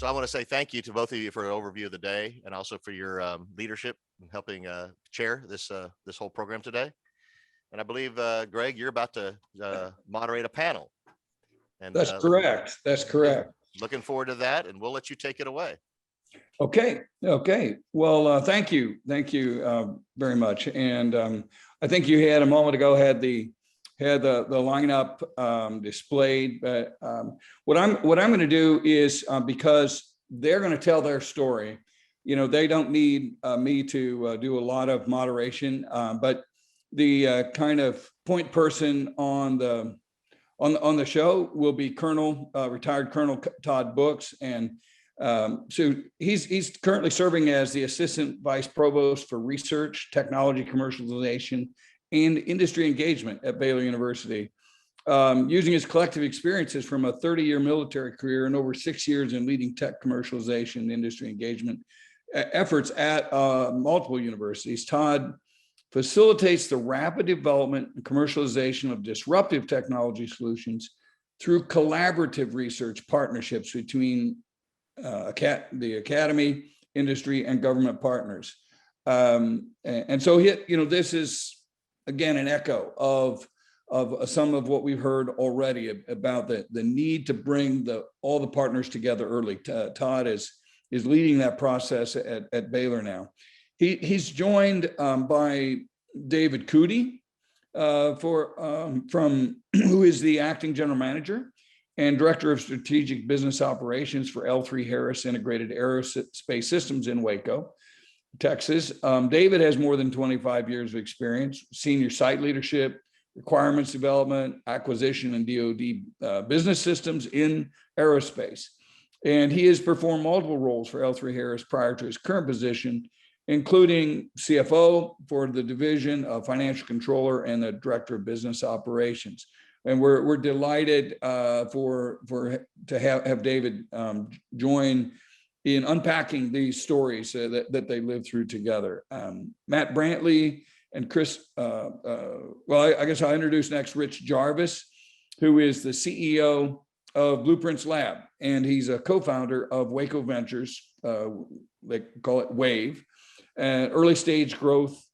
So I want to say thank you to both of you for an overview of the day, and also for your leadership in helping chair this this whole program today. And I believe, Greg, you're about to moderate a panel. And that's correct. That's correct. Looking forward to that, and we'll let you take it away. Okay. Well, thank you very much. And I think you had a moment ago had the lineup displayed. But what I'm going to do is, because they're going to tell their story, they don't need me to do a lot of moderation, but the kind of point person on the show will be retired Colonel Todd Buchs. And so he's currently serving as the Assistant Vice Provost for Research, Technology, Commercialization, and Industry Engagement at Baylor University, using his collective experiences from a 30-year military career and over 6 years in leading tech commercialization and industry engagement efforts at multiple universities. Todd facilitates the rapid development and commercialization of disruptive technology solutions through collaborative research partnerships between the academy, industry, and government partners. And so this is, again, an echo of some of what we've heard already about the need to bring all the partners together early. Todd is leading that process at Baylor now. He's joined by David Coody, who is the acting general manager and director of strategic business operations for L3Harris Integrated Aerospace Systems in Waco, Texas. David has more than 25 years of experience, senior site leadership, requirements development, acquisition, and DoD business systems in aerospace. And he has performed multiple roles for L3Harris prior to his current position, including CFO for the division of financial controller and the director of business operations. And we're delighted to have David join in unpacking these stories that they lived through together. Matt Brantly and Chris, I guess I'll introduce next Rich Jarvis, who is the CEO of Blueprints Lab, and he's a co-founder of Waco Ventures, they call it WAVE, an early stage growth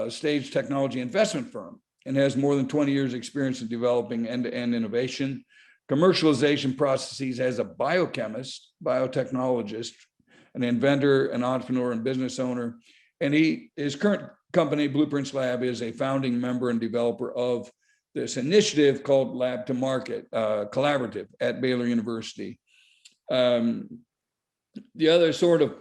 stage technology investment firm, and has more than 20 years experience in developing end-to-end innovation, commercialization processes as a biochemist, biotechnologist, an inventor, an entrepreneur, and business owner. And his current company, Blueprints Lab, is a founding member and developer of this initiative called Lab to Market Collaborative at Baylor University. The other sort of,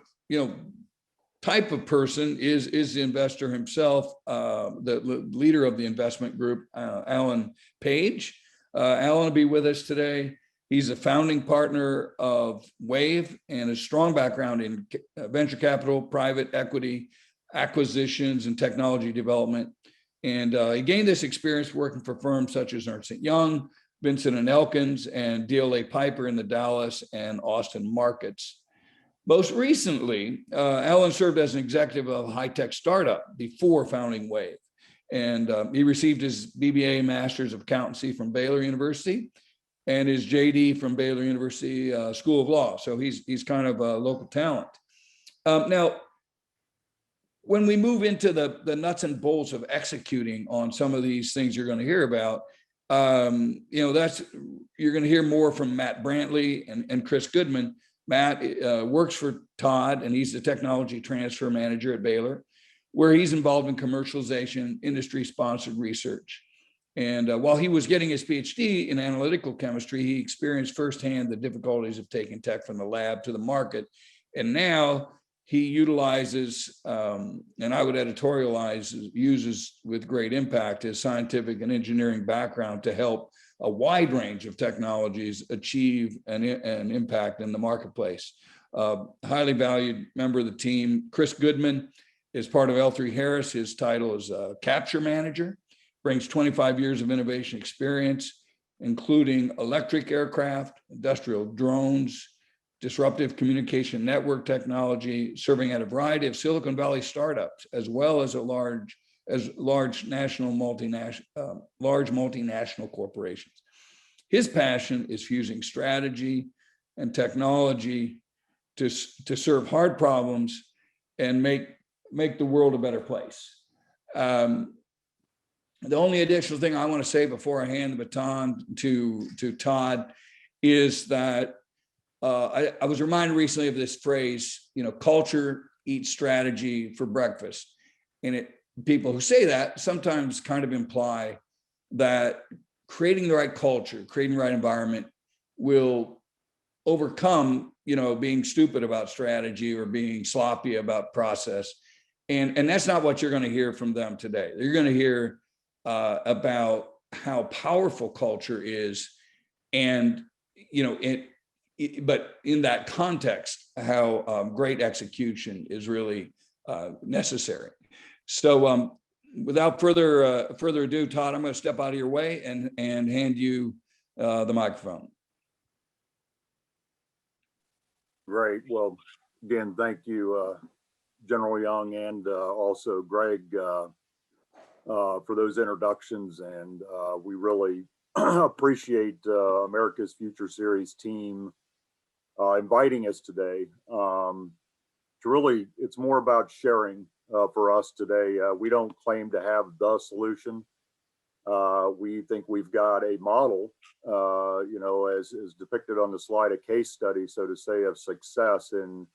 type of person is the investor himself, the leader of the investment group, Alan Page. Alan will be with us today. He's a founding partner of WAVE and a strong background in venture capital, private equity, acquisitions, and technology development. And he gained this experience working for firms such as Ernst & Young, Vincent & Elkins, and DLA Piper in the Dallas and Austin markets. Most recently, Alan served as an executive of a high-tech startup before founding WAVE. And he received his BBA Master's of Accountancy from Baylor University and his JD from Baylor University School of Law. So he's kind of a local talent. Now, when we move into the nuts and bolts of executing on some of these things you're going to hear about, you're going to hear more from Matt Brantly and Chris Goodman. Matt works for Todd, and he's the technology transfer manager at Baylor, where he's involved in commercialization, industry-sponsored research. And while he was getting his PhD in analytical chemistry, he experienced firsthand the difficulties of taking tech from the lab to the market. And now he utilizes, and I would editorialize, uses with great impact his scientific and engineering background to help a wide range of technologies achieve an impact in the marketplace. Highly valued member of the team, Chris Goodman, is part of L3Harris. His title is Capture Manager, brings 25 years of innovation experience, including electric aircraft, industrial drones, disruptive communication network technology, serving at a variety of Silicon Valley startups, as well as large multinational corporations. His passion is fusing strategy and technology to serve hard problems and make the world a better place. The only additional thing I want to say before I hand the baton to Todd is that I was reminded recently of this phrase, culture eats strategy for breakfast. And people who say that sometimes kind of imply that creating the right culture, creating the right environment will overcome, being stupid about strategy or being sloppy about process. And that's not what you're going to hear from them today. You're going to hear about how powerful culture is, and but in that context, how great execution is really necessary. So without further ado, Todd, I'm going to step out of your way and hand you the microphone. Great. Well, again, thank you, General Young, and also Greg, for those introductions. And we really appreciate America's Future Series team inviting us today. It's more about sharing for us today. We don't claim to have the solution. We think we've got a model, as depicted on the slide, a case study, so to say, of success. And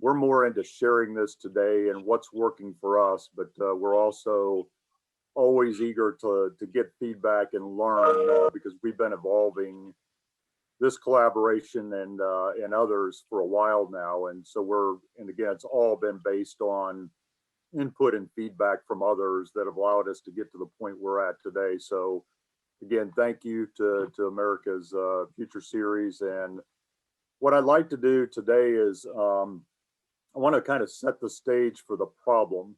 we're more into sharing this today and what's working for us, but we're also always eager to get feedback and learn because we've been evolving this collaboration and others for a while now. And so again, it's all been based on input and feedback from others that have allowed us to get to the point we're at today. So again, thank you to America's Future Series. And what I'd like to do today is I want to kind of set the stage for the problem.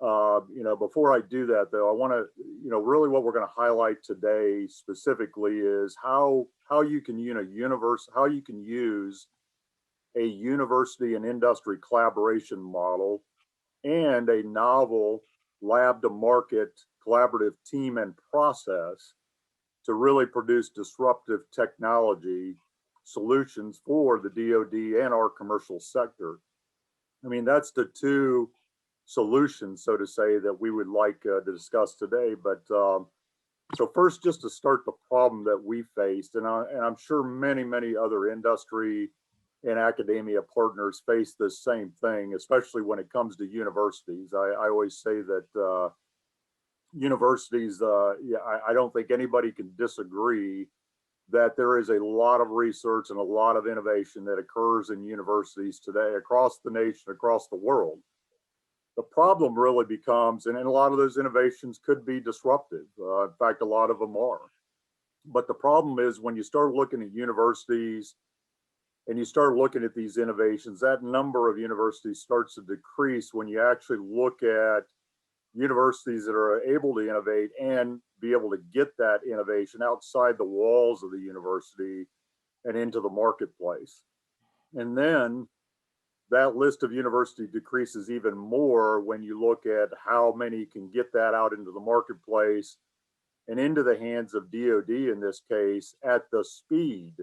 Before I do that, though, I want to, really what we're going to highlight today specifically is how you can use a university and industry collaboration model and a novel lab to market collaborative team and process to really produce disruptive technology solutions for the DoD and our commercial sector. I mean, that's the two solutions, so to say, that we would like to discuss today. But so first, just to start the problem that we faced, and I'm sure many other industry and academia partners face this same thing, especially when it comes to universities. I always say that universities, I don't think anybody can disagree that there is a lot of research and a lot of innovation that occurs in universities today across the nation, across the world. The problem really becomes, and a lot of those innovations could be disruptive. In fact, a lot of them are. But the problem is when you start looking at universities and you start looking at these innovations, that number of universities starts to decrease when you actually look at universities that are able to innovate and be able to get that innovation outside the walls of the university and into the marketplace. And then that list of universities decreases even more when you look at how many can get that out into the marketplace and into the hands of DoD in this case at the speed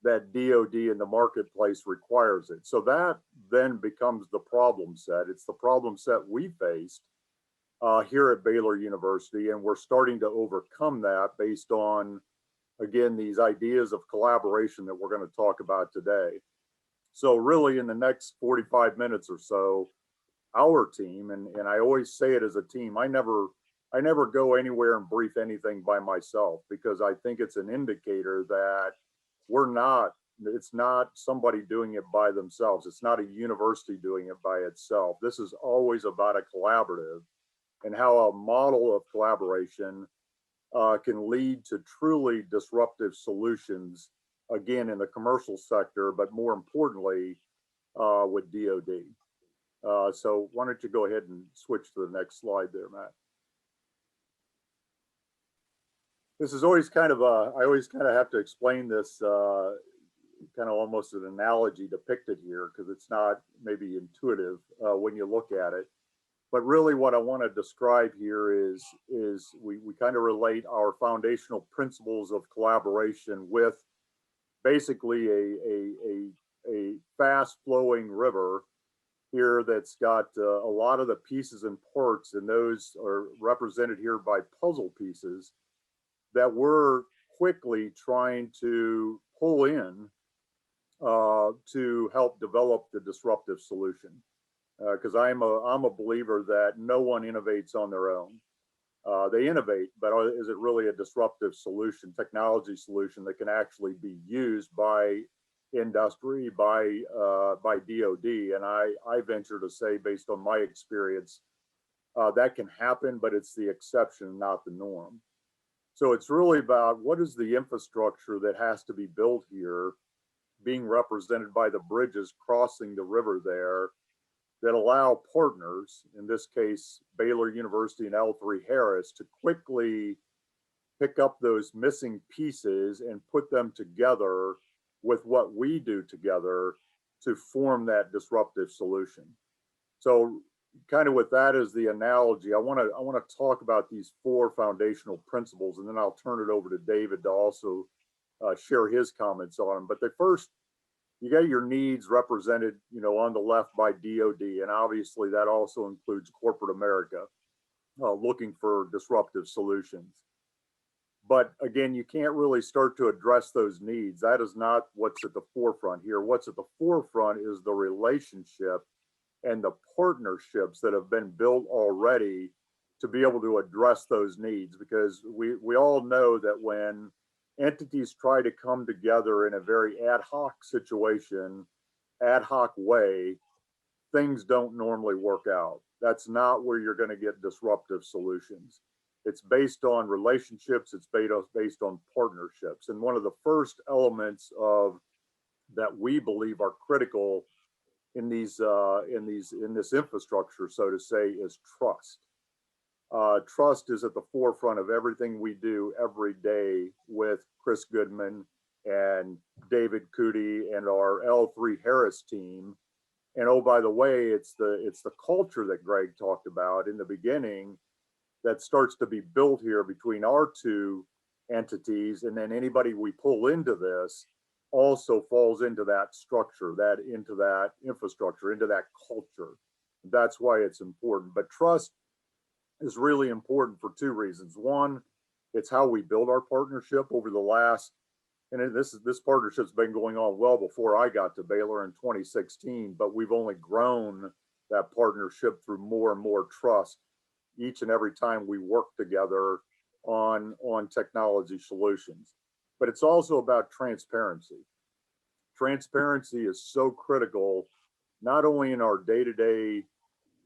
that DoD in the marketplace requires it. So that then becomes the problem set. It's the problem set we faced here at Baylor University, and we're starting to overcome that based on, again, these ideas of collaboration that we're going to talk about today. So really in the next 45 minutes or so, our team, and I always say it as a team, I never go anywhere and brief anything by myself, because I think it's an indicator that it's not somebody doing it by themselves. It's not a university doing it by itself. This is always about a collaborative and how a model of collaboration can lead to truly disruptive solutions, again, in the commercial sector, but more importantly, with DoD. So why don't you go ahead and switch to the next slide there, Matt. This is always kind of I always kind of have to explain this kind of almost an analogy depicted here, because it's not maybe intuitive when you look at it. But really what I want to describe here is we kind of relate our foundational principles of collaboration with basically a fast flowing river here that's got a lot of the pieces and parts, and those are represented here by puzzle pieces that we're quickly trying to pull in to help develop the disruptive solution. Because I'm a believer that no one innovates on their own. They innovate, but is it really a disruptive solution, technology solution that can actually be used by industry, by DoD? And I venture to say, based on my experience, that can happen, but it's the exception, not the norm. So it's really about what is the infrastructure that has to be built here, being represented by the bridges crossing the river there, that allow partners, in this case, Baylor University and L3 Harris, to quickly pick up those missing pieces and put them together with what we do together to form that disruptive solution. So kind of with that as the analogy, I want to talk about these 4 foundational principles, and then I'll turn it over to David to also share his comments on them. But the first, you got your needs represented, on the left by DoD, and obviously that also includes corporate America looking for disruptive solutions. But again, you can't really start to address those needs. That is not what's at the forefront here. What's at the forefront is the relationship and the partnerships that have been built already to be able to address those needs, because we all know that when entities try to come together in a very ad hoc situation, ad hoc way, things don't normally work out. That's not where you're going to get disruptive solutions. It's based on relationships, it's based on partnerships. And one of the first elements of that we believe are critical in this infrastructure, so to say, is trust. Trust is at the forefront of everything we do every day with Chris Goodman and David Coody and our L3 Harris team. And oh, by the way, it's the culture that Greg talked about in the beginning that starts to be built here between our 2 entities, and then anybody we pull into this also falls into that structure, into that infrastructure, into that culture. That's why it's important. But trust is really important for 2 reasons. One, it's how we build our partnership over the last, and this partnership's been going on well before I got to Baylor in 2016, but we've only grown that partnership through more and more trust each and every time we work together on technology solutions. But it's also about transparency. Transparency is so critical, not only in our day-to-day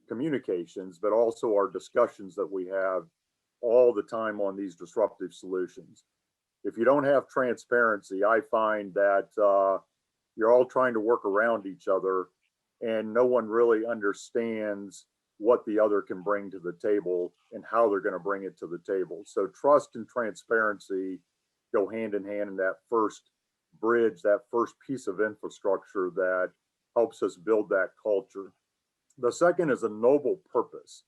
communications, but also our discussions that we have all the time on these disruptive solutions. If you don't have transparency, I find that you're all trying to work around each other, and no one really understands what the other can bring to the table and how they're going to bring it to the table. So trust and transparency go hand in hand in that first bridge, that first piece of infrastructure that helps us build that culture. The second is a noble purpose.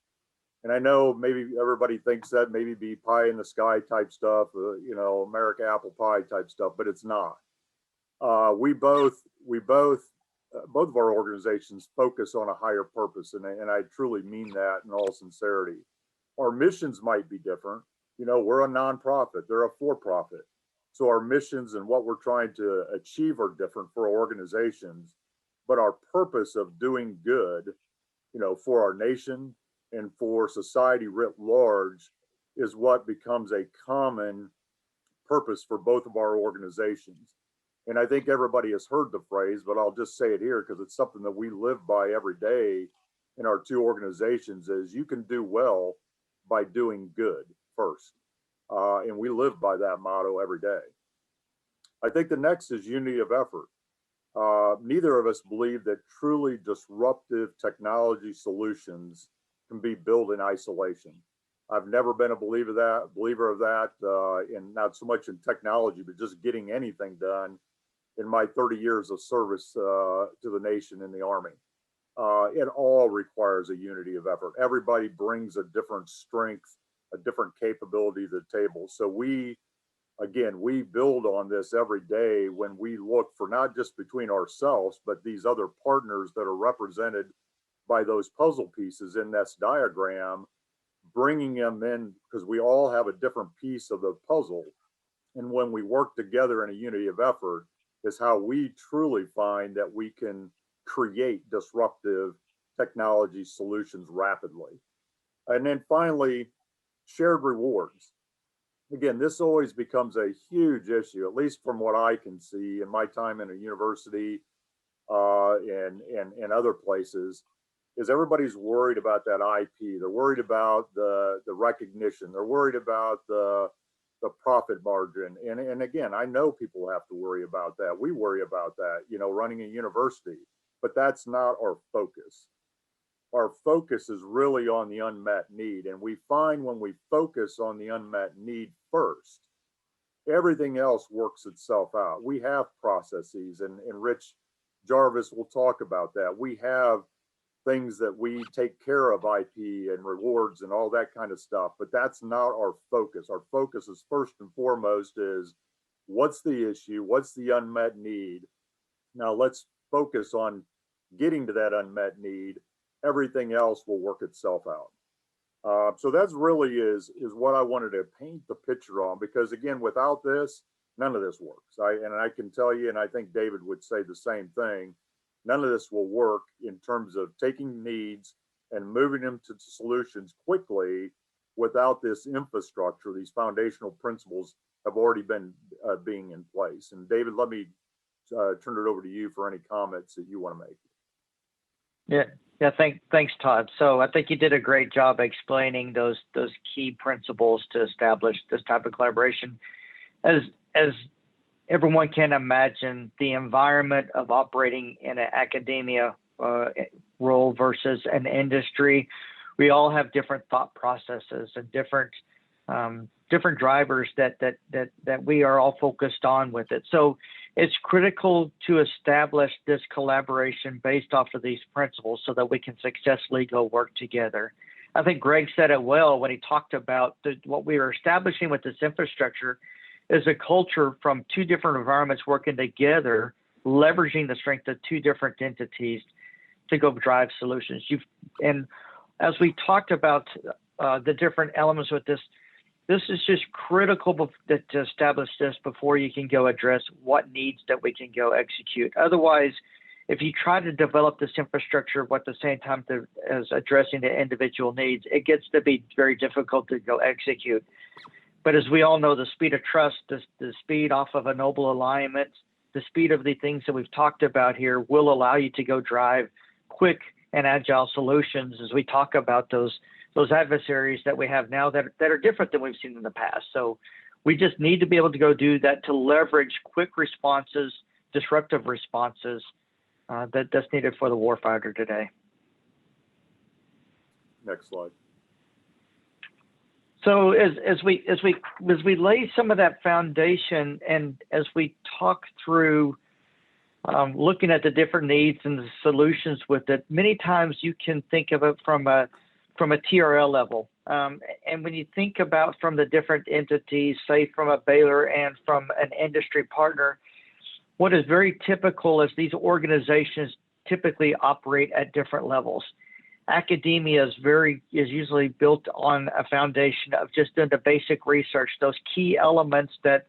And I know maybe everybody thinks that maybe be pie in the sky type stuff, America apple pie type stuff, but it's not. Both of our organizations focus on a higher purpose, and I truly mean that in all sincerity. Our missions might be different. We're a nonprofit, they're a for-profit. So our missions and what we're trying to achieve are different for our organizations, but our purpose of doing good, for our nation and for society writ large is what becomes a common purpose for both of our organizations. And I think everybody has heard the phrase, but I'll just say it here because it's something that we live by every day in our 2 organizations, is you can do well by doing good first. And we live by that motto every day. I think the next is unity of effort. Neither of us believe that truly disruptive technology solutions can be built in isolation. I've never been a believer of that, and not so much in technology, but just getting anything done in my 30 years of service to the nation in the Army. It all requires a unity of effort. Everybody brings a different strength, a different capability to the table. So we again, we build on this every day when we look for not just between ourselves, but these other partners that are represented by those puzzle pieces in this diagram, bringing them in because we all have a different piece of the puzzle. And when we work together in a unity of effort is how we truly find that we can create disruptive technology solutions rapidly. And then finally, shared rewards. Again, this always becomes a huge issue, at least from what I can see in my time in a university and other places, is everybody's worried about that IP. They're worried about the recognition. They're worried about the profit margin. And again, I know people have to worry about that. We worry about that, you know, running a university, but that's not our focus. Our focus is really on the unmet need. And we find when we focus on the unmet need first, everything else works itself out. We have processes, and Rich Jarvis will talk about that. We have things that we take care of, IP and rewards and all that kind of stuff, but that's not our focus. Our focus is first and foremost is what's the issue? What's the unmet need? Now let's focus on getting to that unmet need. Everything else will work itself out. So that's really is what I wanted to paint the picture on, because again, without this, none of this works. And I can tell you, and I think David would say the same thing, none of this will work in terms of taking needs and moving them to solutions quickly without this infrastructure. These foundational principles have already been being in place. And David, let me turn it over to you for any comments that you want to make. Yeah. Thanks, Todd. So I think you did a great job explaining those key principles to establish this type of collaboration. As everyone can imagine, the environment of operating in an academia role versus an industry, we all have different thought processes and different drivers that we are all focused on with it. So it's critical to establish this collaboration based off of these principles so that we can successfully go work together. I think Greg said it well when he talked about what we are establishing with this infrastructure is a culture from two different environments working together, leveraging the strength of two different entities to go drive solutions. And as we talked about the different elements with this is just critical to establish this before you can go address what needs that we can go execute. Otherwise, if you try to develop this infrastructure at the same time as addressing the individual needs, it gets to be very difficult to go execute. But as we all know, the speed of trust, the speed off of a noble alignment, the speed of the things that we've talked about here will allow you to go drive quick and agile solutions as we talk about those adversaries that we have now that are different than we've seen in the past. So we just need to be able to go do that to leverage quick responses, disruptive responses that's needed for the warfighter today. Next slide. So as we lay some of that foundation, and as we talk through looking at the different needs and the solutions with it, many times you can think of it from a TRL level. And when you think about from the different entities, say from a Baylor and from an industry partner, what is very typical is these organizations typically operate at different levels. Academia is usually built on a foundation of just doing the basic research, those key elements that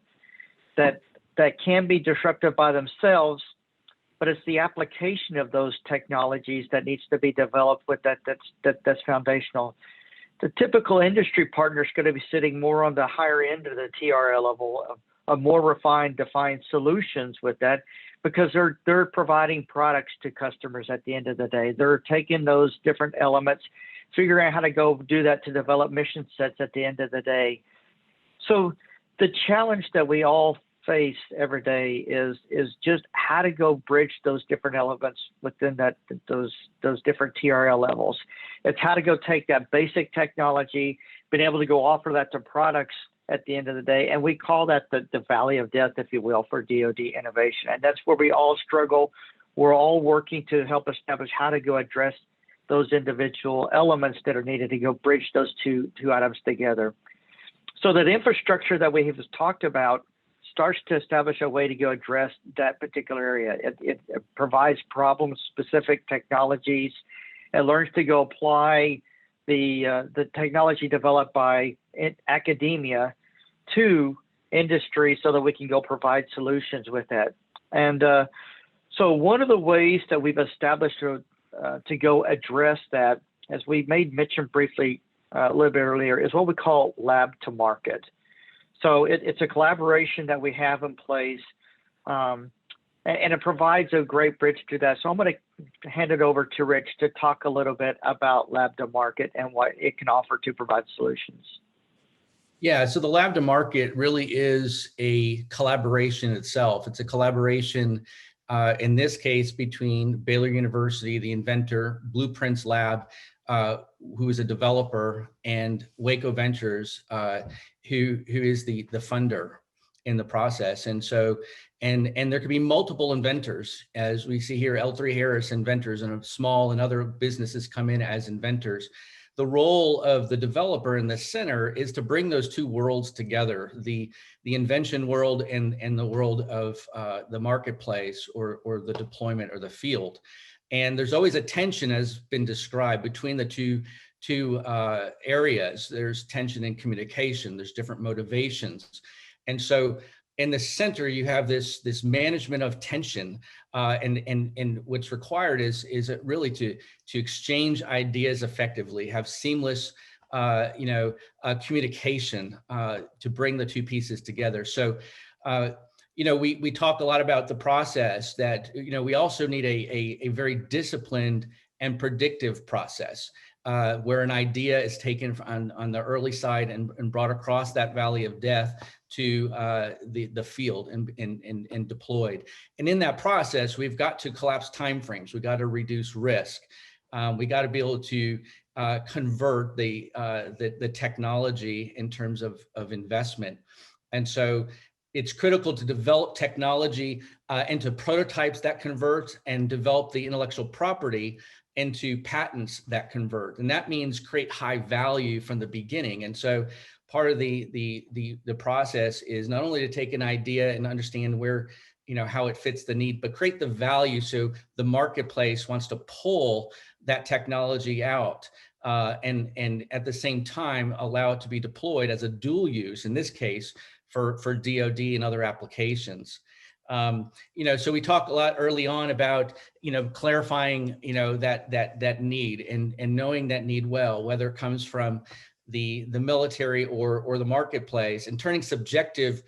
can be disruptive by themselves, but it's the application of those technologies that needs to be developed with that's foundational. The typical industry partner is going to be sitting more on the higher end of the TRL level of more refined, defined solutions with that, because they're providing products to customers at the end of the day. They're taking those different elements, figuring out how to go do that to develop mission sets at the end of the day. So the challenge that we all face every day is just how to go bridge those different elements within those different TRL levels. It's how to go take that basic technology, being able to go offer that to products at the end of the day. And we call that the valley of death, if you will, for DoD innovation. And that's where we all struggle. We're all working to help establish how to go address those individual elements that are needed to go bridge those two items together. So that infrastructure that we have talked about starts to establish a way to go address that particular area. It provides problem-specific technologies. It learns to go apply the technology developed by academia to industry so that we can go provide solutions with that. And so one of the ways that we've established to go address that, as we made mention briefly a little bit earlier, is what we call lab to market. So it's a collaboration that we have in place, and it provides a great bridge to that. So I'm going to hand it over to Rich to talk a little bit about lab to market and what it can offer to provide solutions. Yeah, so the lab to market really is a collaboration itself. It's a collaboration, in this case, between Baylor University, the inventor, Blueprints Lab, who is a developer, and Waco Ventures, who is the funder in the process. And so, and there could be multiple inventors, as we see here, L3 Harris inventors, and small and other businesses come in as inventors. The role of the developer in the center is to bring those two worlds together, the invention world and the world of the marketplace or the deployment or the field. And there's always a tension, as been described, between the two areas. There's tension in communication, there's different motivations. And so in the center, you have this management of tension, and what's required is really to exchange ideas effectively, have seamless communication to bring the two pieces together. So we talk a lot about the process that we also need a very disciplined and predictive process, where an idea is taken on the early side and brought across that valley of death to the field and deployed. And in that process, we've got to collapse timeframes. We've got to reduce risk. We got to be able to convert the technology in terms of investment. And so it's critical to develop technology into prototypes that convert, and develop the intellectual property into patents that convert. And that means create high value from the beginning. And so part of the process is not only to take an idea and understand where, how it fits the need, but create the value so the marketplace wants to pull that technology out, and at the same time allow it to be deployed as a dual use, in this case, for DoD and other applications. So we talked a lot early on about, clarifying, that need and knowing that need well, whether it comes from the military or the marketplace, and turning subjective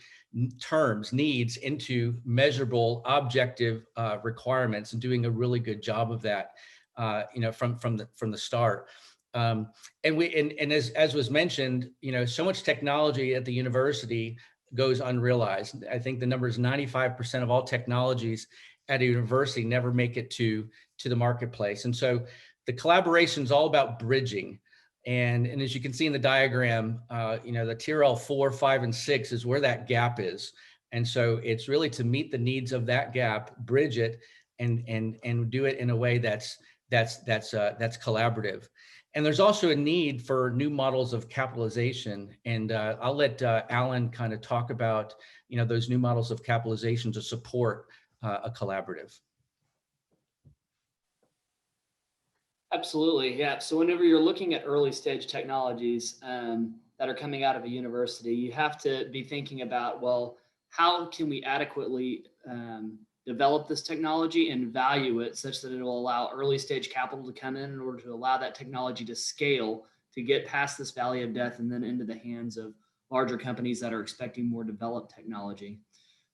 terms, needs, into measurable, objective requirements, and doing a really good job of that, from the start. And as was mentioned, so much technology at the university goes unrealized. I think the number is 95% of all technologies at a university never make it to the marketplace. And so the collaboration is all about bridging. And as you can see in the diagram, the tier L4, 5, and 6 is where that gap is. And so it's really to meet the needs of that gap, bridge it, and do it in a way that's collaborative. And there's also a need for new models of capitalization. And I'll let Alan kind of talk about, those new models of capitalization to support a collaborative. Absolutely, yeah. So whenever you're looking at early stage technologies that are coming out of a university, you have to be thinking about, well, how can we adequately develop this technology and value it such that it will allow early stage capital to come in order to allow that technology to scale, to get past this valley of death and then into the hands of larger companies that are expecting more developed technology.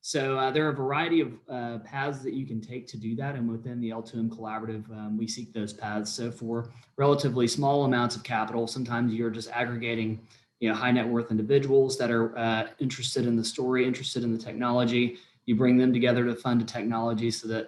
So there are a variety of paths that you can take to do that. And within the L2M collaborative, we seek those paths. So for relatively small amounts of capital, sometimes you're just aggregating high net worth individuals that are interested in the story, interested in the technology. You bring them together to fund a technology so that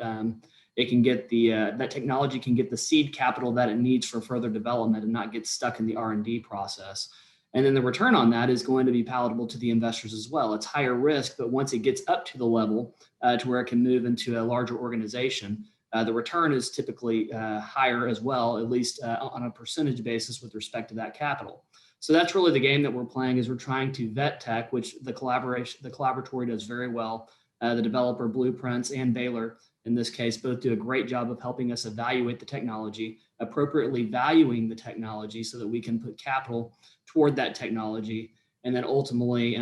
it can get that technology can get the seed capital that it needs for further development and not get stuck in the R&D process. And then the return on that is going to be palatable to the investors as well. It's higher risk, but once it gets up to the level to where it can move into a larger organization, the return is typically higher as well, at least on a percentage basis with respect to that capital. So that's really the game that we're playing, is we're trying to vet tech, which the collaboratory does very well. The developer Blueprints and Baylor, in this case, both do a great job of helping us evaluate the technology, appropriately valuing the technology so that we can put capital toward that technology. And then ultimately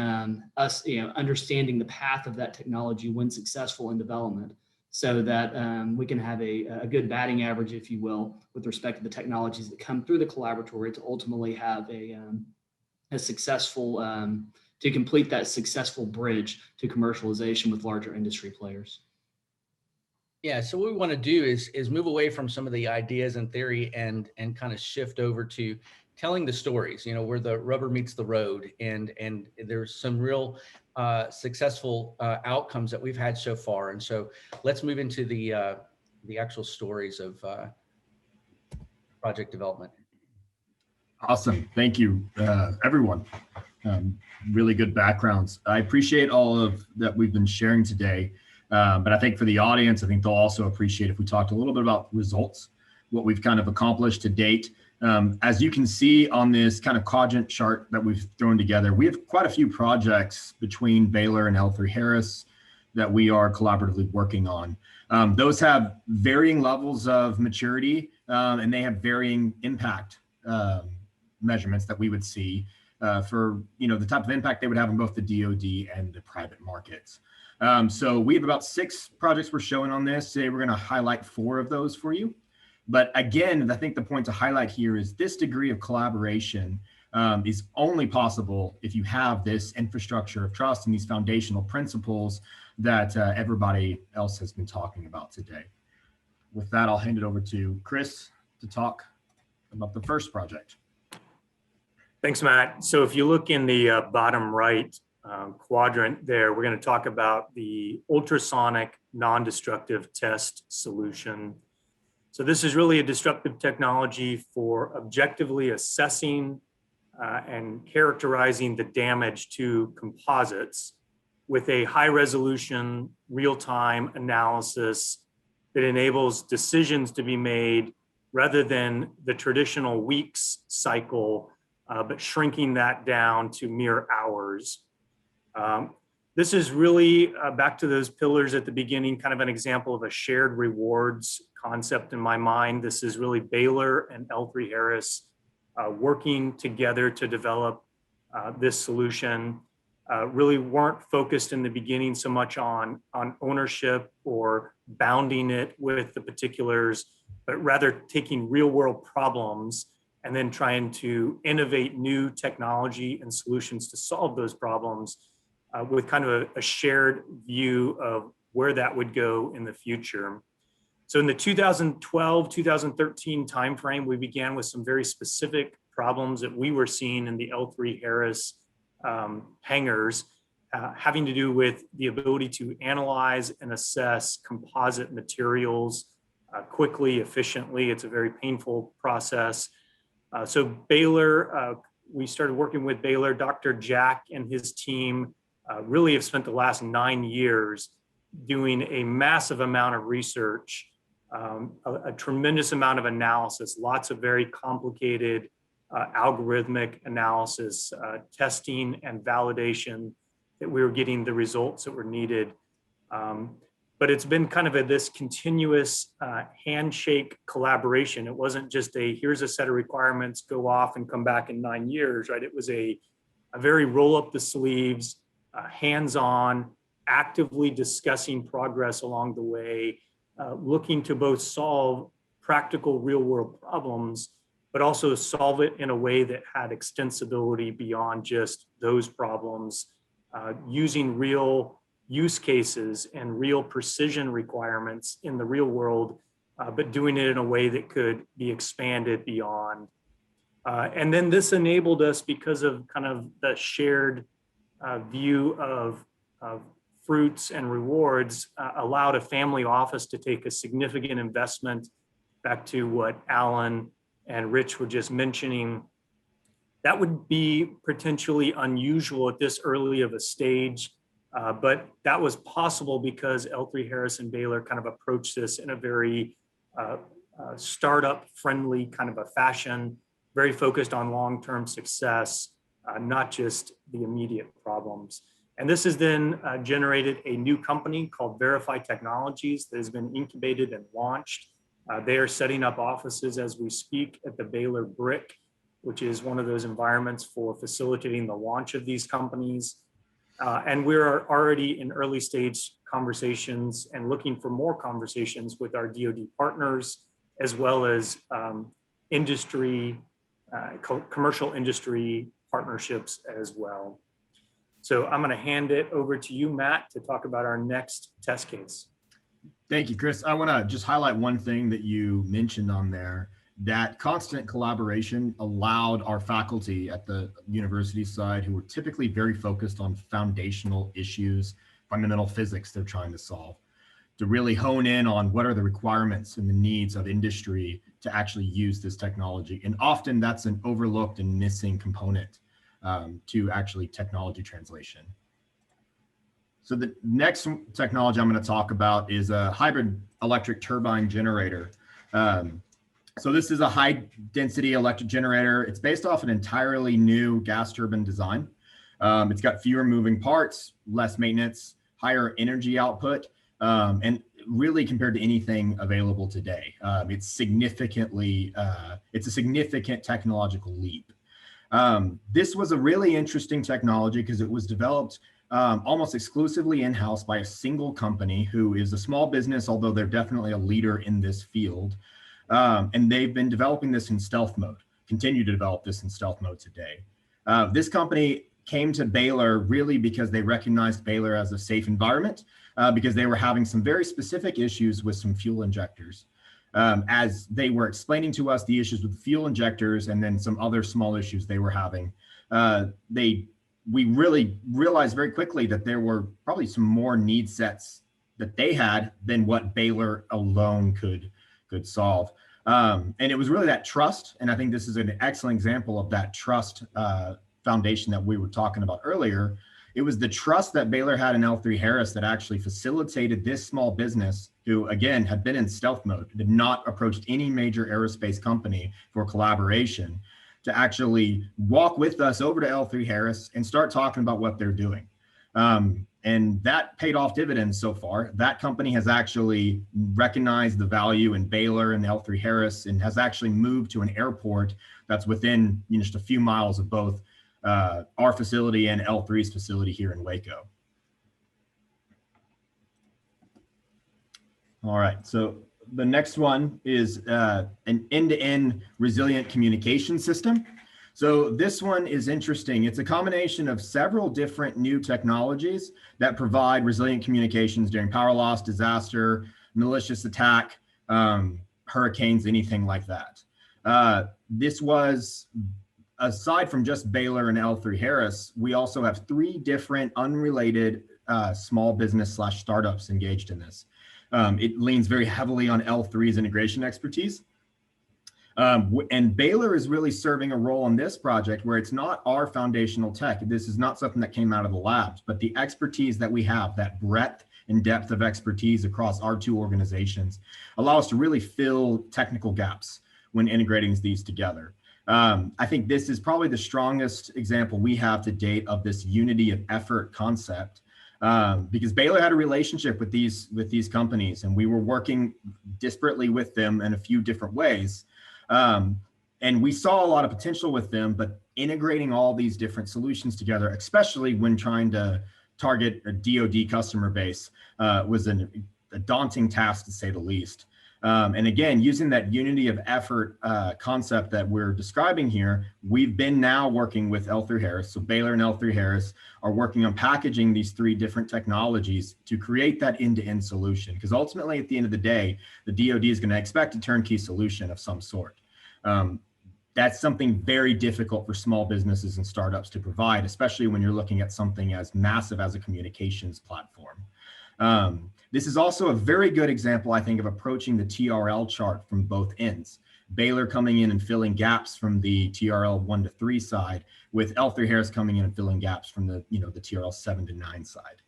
us, understanding the path of that technology when successful in development, so that we can have a good batting average, if you will, with respect to the technologies that come through the collaboratory to ultimately have a successful, to complete that successful bridge to commercialization with larger industry players. Yeah, so what we want to do is move away from some of the ideas and theory and kind of shift over to telling the stories, where the rubber meets the road, and there's some real successful outcomes that we've had so far. And so let's move into the actual stories of project development. Awesome. Thank you, everyone. Really good backgrounds. I appreciate all of that we've been sharing today. But I think for the audience, I think they'll also appreciate if we talked a little bit about results, what we've kind of accomplished to date. As you can see on this kind of quadrant chart that we've thrown together, we have quite a few projects between Baylor and L3Harris that we are collaboratively working on. Those have varying levels of maturity, and they have varying impact measurements that we would see for the type of impact they would have in both the DoD and the private markets. So we have about 6 projects we're showing on this. Today, we're going to highlight 4 of those for you. But again, I think the point to highlight here is this degree of collaboration is only possible if you have this infrastructure of trust and these foundational principles that everybody else has been talking about today. With that, I'll hand it over to Chris to talk about the first project. Thanks, Matt. So if you look in the bottom right quadrant there, we're going to talk about the ultrasonic non-destructive test solution. So this is really a disruptive technology for objectively assessing and characterizing the damage to composites with a high resolution, real-time analysis that enables decisions to be made rather than the traditional weeks cycle, but shrinking that down to mere hours. This is really back to those pillars at the beginning, kind of an example of a shared rewards concept in my mind. This is really Baylor and L3Harris working together to develop this solution. Really weren't focused in the beginning so much on ownership or bounding it with the particulars, but rather taking real world problems and then trying to innovate new technology and solutions to solve those problems with kind of a shared view of where that would go in the future. So in the 2012-2013 timeframe, we began with some very specific problems that we were seeing in the L3Harris hangars, having to do with the ability to analyze and assess composite materials quickly, efficiently. It's a very painful process. So Baylor, we started working with Baylor. Dr. Jack and his team really have spent the last 9 years doing a massive amount of research, a tremendous amount of analysis, lots of very complicated algorithmic analysis, testing and validation that we were getting the results that were needed. But it's been kind of this continuous handshake collaboration. It wasn't just here's a set of requirements, go off and come back in 9 years, right? It was a very roll up the sleeves, hands-on, actively discussing progress along the way, looking to both solve practical real world problems, but also solve it in a way that had extensibility beyond just those problems, using real use cases and real precision requirements in the real world, but doing it in a way that could be expanded beyond. And then this enabled us, because of kind of the shared view of fruits and rewards, allowed a family office to take a significant investment, back to what Alan and Rich were just mentioning. That would be potentially unusual at this early of a stage, but that was possible because L3Harris and Baylor kind of approached this in a very startup friendly kind of a fashion. very focused on long-term success, not just the immediate problems. And this has then generated a new company called Verify Technologies that has been incubated and launched. They are setting up offices as we speak at the Baylor Brick, which is one of those environments for facilitating the launch of these companies. And we're already in early stage conversations and looking for more conversations with our DoD partners, as well as industry, commercial industry partnerships as well. So I'm going to hand it over to you, Matt, to talk about our next test case. Thank you, Chris. I want to just highlight one thing that you mentioned on there. That constant collaboration allowed our faculty at the university side, who were typically very focused on foundational issues, fundamental physics they're trying to solve, to really hone in on what are the requirements and the needs of industry to actually use this technology. And often that's an overlooked and missing component to actually technology translation. So the next technology I'm going to talk about is a hybrid electric turbine generator. So this is a high density electric generator. It's based off an entirely new gas turbine design. It's got fewer moving parts, less maintenance, higher energy output, and really compared to anything available today, it's a significant technological leap. This was a really interesting technology because it was developed almost exclusively in-house by a single company who is a small business, although they're definitely a leader in this field. And they've been developing this in stealth mode, continue to develop this in stealth mode today. This company came to Baylor really because they recognized Baylor as a safe environment, because they were having some very specific issues with some fuel injectors. As they were explaining to us the issues with fuel injectors and then some other small issues they were having, we really realized very quickly that there were probably some more need sets that they had than what Baylor alone could solve. And it was really that trust. And I think this is an excellent example of that trust foundation that we were talking about earlier. It was the trust that Baylor had in L3 Harris that actually facilitated this small business, who again had been in stealth mode, did not approach any major aerospace company for collaboration, to actually walk with us over to L3 Harris and start talking about what they're doing. And that paid off dividends so far. That company has actually recognized the value in Baylor and L3 Harris and has actually moved to an airport that's within just a few miles of both our facility and L3's facility here in Waco. All right, so the next one is an end-to-end resilient communication system. So this one is interesting. It's a combination of several different new technologies that provide resilient communications during power loss, disaster, malicious attack, hurricanes, anything like that. This was, aside from just Baylor and L3 Harris, we also have 3 different unrelated small business / startups engaged in this. It leans very heavily on L3's integration expertise. And Baylor is really serving a role in this project where it's not our foundational tech. This is not something that came out of the labs, but the expertise that we have, that breadth and depth of expertise across our 2 organizations, allow us to really fill technical gaps when integrating these together. I think this is probably the strongest example we have to date of this unity of effort concept. Because Baylor had a relationship with these companies, and we were working disparately with them in a few different ways. And we saw a lot of potential with them, but integrating all these different solutions together, especially when trying to target a DoD customer base, was a daunting task to say the least. And again, using that unity of effort concept that we're describing here, we've been now working with L3 Harris. So Baylor and L3 Harris are working on packaging these 3 different technologies to create that end-to-end solution. Because ultimately, at the end of the day, the DoD is going to expect a turnkey solution of some sort. That's something very difficult for small businesses and startups to provide, especially when you're looking at something as massive as a communications platform. This is also a very good example, I think, of approaching the TRL chart from both ends. Baylor coming in and filling gaps from the TRL 1 to 3 side, with L3 Harris coming in and filling gaps from the the TRL 7 to 9 side.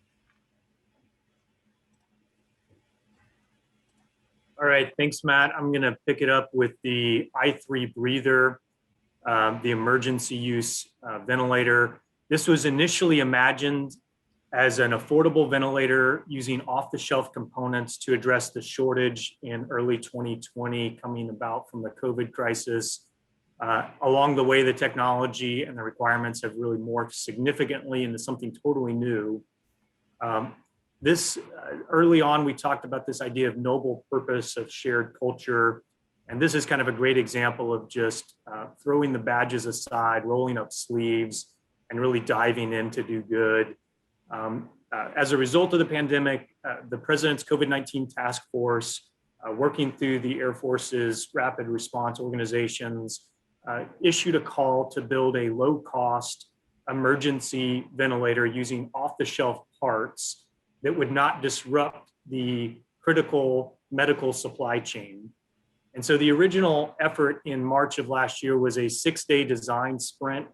All right, thanks, Matt. I'm going to pick it up with the i3 breather. the emergency use ventilator. This was initially imagined as an affordable ventilator using off-the-shelf components to address the shortage in early 2020 coming about from the COVID crisis. Along the way, the technology and the requirements have really morphed significantly into something totally new. Early on, we talked about this idea of noble purpose, of shared culture. And this is kind of a great example of just throwing the badges aside, rolling up sleeves, and really diving in to do good. As a result of the pandemic, the President's COVID-19 task force, working through the Air Force's rapid response organizations, issued a call to build a low-cost emergency ventilator using off-the-shelf parts that would not disrupt the critical medical supply chain. And so the original effort in March of last year was a 6-day design sprint,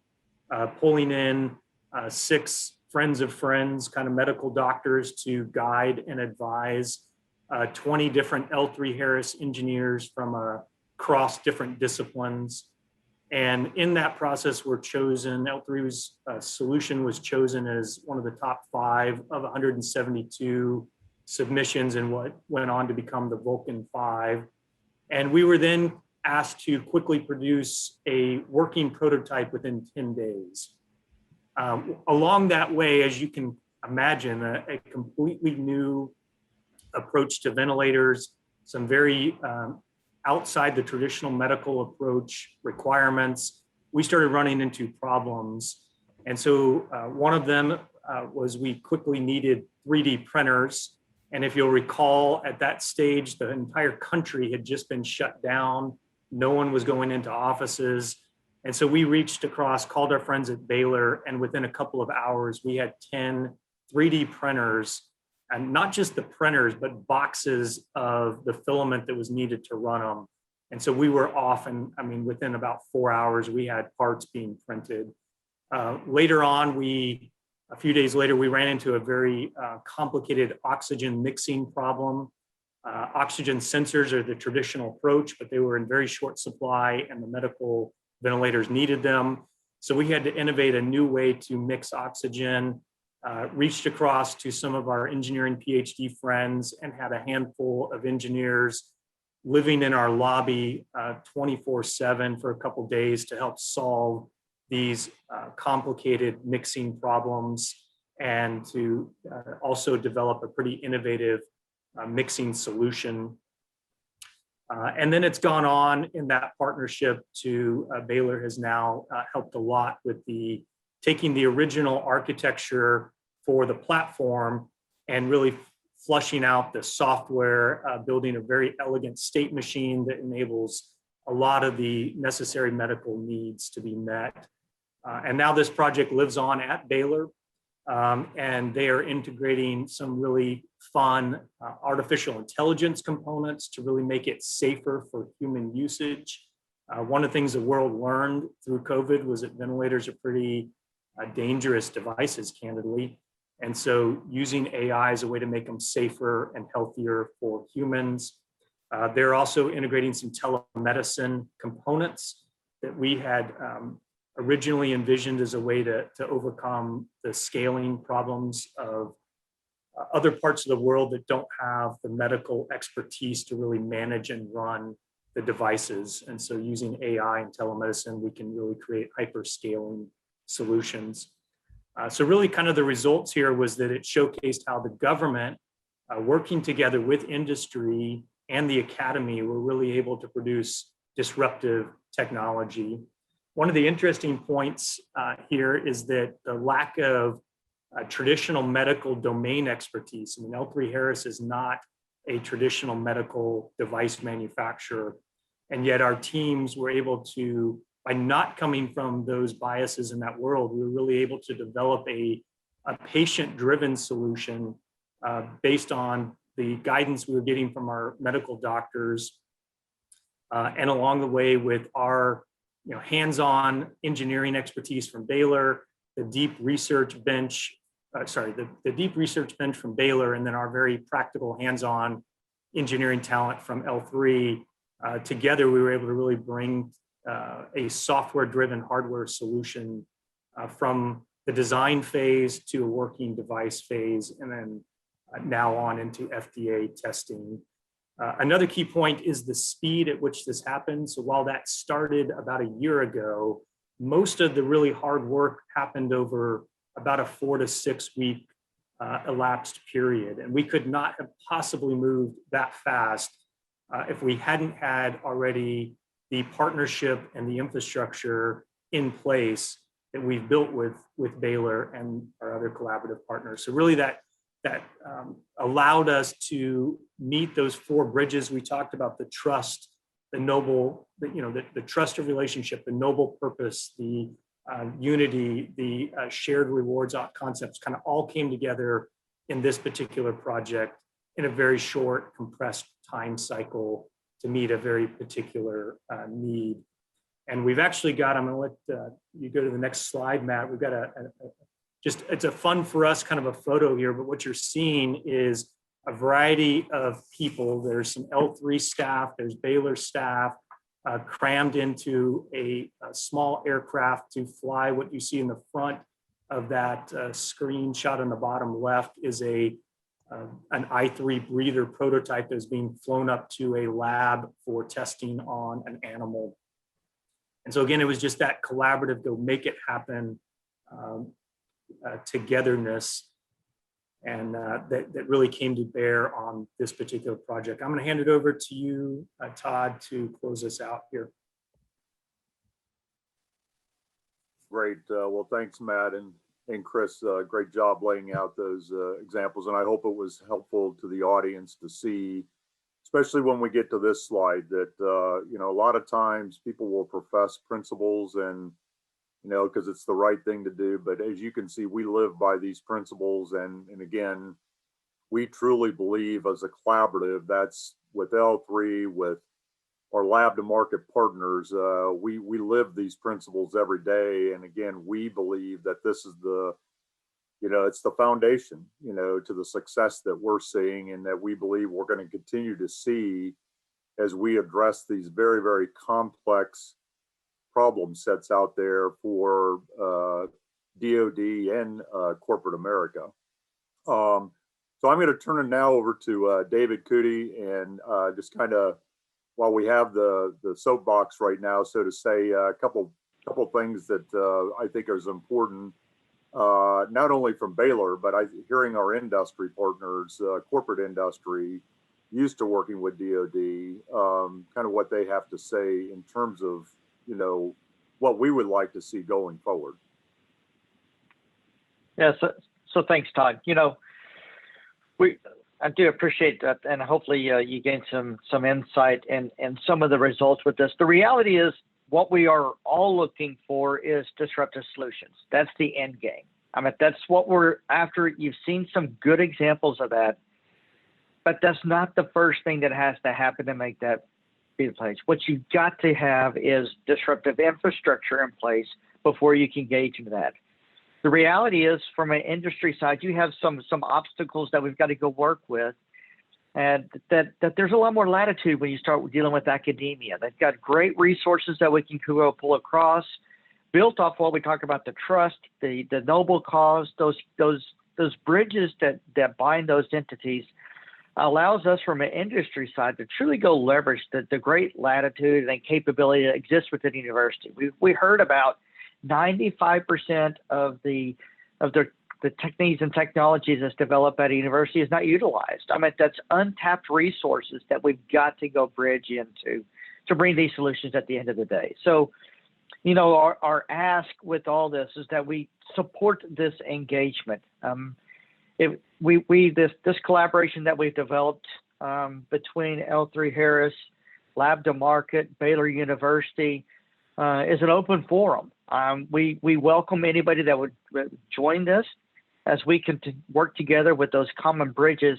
pulling in 6 friends of friends, kind of medical doctors to guide and advise 20 different L3 Harris engineers from across different disciplines. And in that process, L3's solution was chosen as one of the top 5 of 172 submissions in what went on to become the Vulcan 5. And we were then asked to quickly produce a working prototype within 10 days. Along that way, as you can imagine, a completely new approach to ventilators, some very outside the traditional medical approach requirements, we started running into problems. And so one of them was we quickly needed 3D printers. And if you'll recall, at that stage, the entire country had just been shut down. No one was going into offices. And so we reached across, called our friends at Baylor, and within a couple of hours, we had 10 3D printers, and not just the printers, but boxes of the filament that was needed to run them. And so we were off, and within about 4 hours, we had parts being printed. Later on, a few days later, we ran into a very complicated oxygen mixing problem. Oxygen sensors are the traditional approach, but they were in very short supply, and the medical ventilators needed them. So we had to innovate a new way to mix oxygen, reached across to some of our engineering PhD friends and had a handful of engineers living in our lobby 24/7 for a couple of days to help solve these complicated mixing problems and to also develop a pretty innovative mixing solution. And then it's gone on in that partnership to Baylor has now helped a lot with taking the original architecture for the platform and really flushing out the software, building a very elegant state machine that enables a lot of the necessary medical needs to be met. And now this project lives on at Baylor, and they are integrating some really fun artificial intelligence components to really make it safer for human usage. One of the things the world learned through COVID was that ventilators are pretty dangerous devices, candidly. And so using AI as a way to make them safer and healthier for humans. They're also integrating some telemedicine components that we had originally envisioned as a way to overcome the scaling problems of other parts of the world that don't have the medical expertise to really manage and run the devices. And so using AI and telemedicine, we can really create hyper-scaling solutions. So really kind of the results here was that it showcased how the government, working together with industry and the academy, were really able to produce disruptive technology. One of the interesting points here is that the lack of traditional medical domain expertise. L3 Harris is not a traditional medical device manufacturer. And yet our teams were able to, by not coming from those biases in that world, we were really able to develop a patient-driven solution based on the guidance we were getting from our medical doctors, and along the way with our hands-on engineering expertise from Baylor, the deep research bench from Baylor, and then our very practical hands-on engineering talent from L3. Together, we were able to really bring a software-driven hardware solution from the design phase to a working device phase, and then now on into FDA testing. Another key point is the speed at which this happened. So while that started about a year ago, most of the really hard work happened over about a 4 to 6 week elapsed period. And we could not have possibly moved that fast if we hadn't had already the partnership and the infrastructure in place that we've built with Baylor and our other collaborative partners. So really that allowed us to meet those 4 bridges. We talked about the trust, the noble, the trusted relationship, the noble purpose, the unity, the shared rewards concepts kind of all came together in this particular project in a very short, compressed time cycle to meet a very particular need. And we've actually got, I'm going to let you go to the next slide, Matt. We've got it's a fun for us kind of a photo here, but what you're seeing is a variety of people. There's some L3 staff, there's Baylor staff, crammed into a small aircraft to fly. What you see in the front of that screenshot on the bottom left is an I3 breather prototype that's being flown up to a lab for testing on an animal. And so again, it was just that collaborative, go make it happen, togetherness, and that really came to bear on this particular project. I'm going to hand it over to you, Todd, to close us out here. Great. Well, thanks, Matt and Chris. Great job laying out those examples. And I hope it was helpful to the audience to see, especially when we get to this slide, that, a lot of times people will profess principles and, because it's the right thing to do. But as you can see, we live by these principles. And again, we truly believe as a collaborative, that's with L3, with our lab to market partners, we live these principles every day. And again, we believe that this is it's the foundation, to the success that we're seeing, and that we believe we're going to continue to see as we address these very, very complex problem sets out there for DoD and corporate America. So I'm going to turn it now over to David Coody, and just kind of, while we have the soapbox right now, so to say, a couple things that I think is important, not only from Baylor, but hearing our industry partners, corporate industry, used to working with DoD, kind of what they have to say in terms of, what we would like to see going forward. Yeah, so thanks, Todd. I do appreciate that, and hopefully you gained some insight and some of the results with this. The reality is, what we are all looking for is disruptive solutions. That's the end game. I mean, that's what we're after. You've seen some good examples of that, but that's not the first thing that has to happen to make that be the place. What you've got to have is disruptive infrastructure in place before you can engage in that. The reality is, from an industry side, you have some obstacles that we've got to go work with, and that there's a lot more latitude when you start dealing with academia. They've got great resources that we can go pull across, built off what we talked about, the trust, the noble cause, those bridges that bind those entities, allows us from an industry side to truly go leverage the great latitude and capability that exists within the university. We heard about 95% of the techniques and technologies that's developed at a university is not utilized. I mean, that's untapped resources that we've got to go bridge into to bring these solutions at the end of the day. So, our ask with all this is that we support this engagement. This collaboration that we've developed between L3 Harris, Lab to Market, Baylor University is an open forum. We welcome anybody that would join this as we can work together with those common bridges.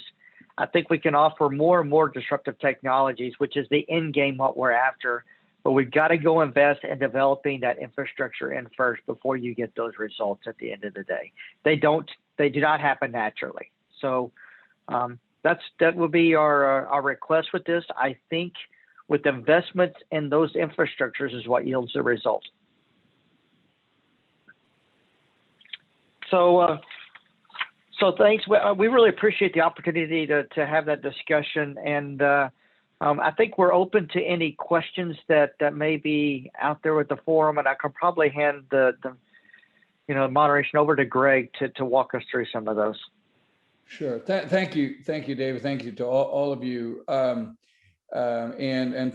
I think we can offer more and more disruptive technologies, which is the end game, what we're after. But we've got to go invest in developing that infrastructure in first before you get those results at the end of the day. They do not happen naturally. So that would be our request with this. I think with investments in those infrastructures is what yields the result. So thanks. We really appreciate the opportunity to have that discussion, and I think we're open to any questions that may be out there with the forum, and I can probably hand the moderation over to Greg to walk us through some of those. Sure. Thank you, David. Thank you to all of you. And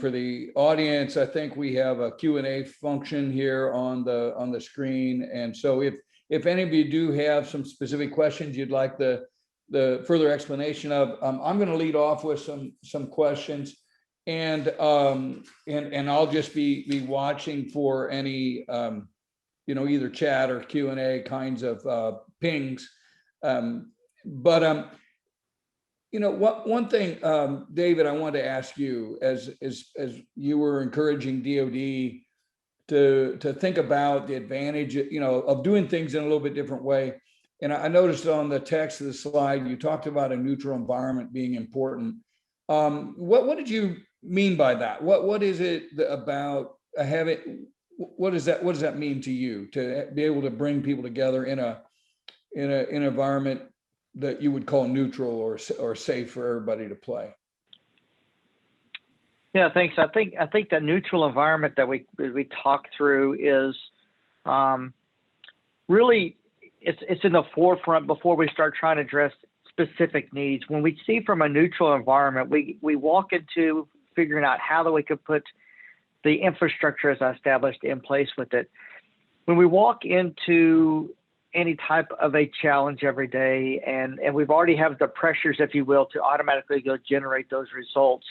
for the audience, I think we have a Q&A function here on the screen, and so if any of you do have some specific questions you'd like the further explanation of, I'm going to lead off with some questions, and I'll just be watching for any either chat or Q&A kinds of pings. One thing, David, I wanted to ask you, as you were encouraging DoD to think about the advantage, of doing things in a little bit different way. And I noticed on the text of the slide, you talked about a neutral environment being important. What did you mean by that? What is it about having? What does that mean to you, to be able to bring people together in an environment that you would call neutral or safe for everybody to play? Yeah, thanks. I think the neutral environment that we talk through is really it's in the forefront before we start trying to address specific needs. When we see from a neutral environment, we walk into figuring out how that we could put the infrastructure as I established in place with it. When we walk into any type of a challenge every day, and we've already have the pressures, if you will, to automatically go generate those results,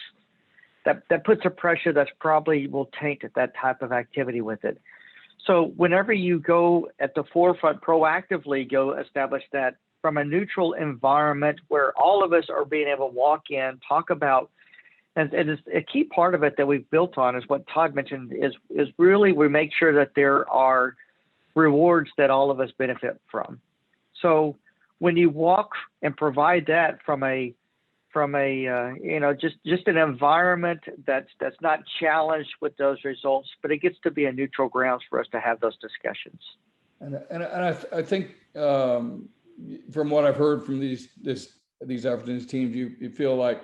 that puts a pressure that's probably will taint that type of activity with it. So whenever you go at the forefront, proactively go establish that from a neutral environment where all of us are being able to walk in, talk about, and it's a key part of it that we've built on is what Todd mentioned is really we make sure that there are rewards that all of us benefit from. So when you walk and provide that from a just an environment that's not challenged with those results, but it gets to be a neutral grounds for us to have those discussions. And I think from what I've heard from these African teams, you feel like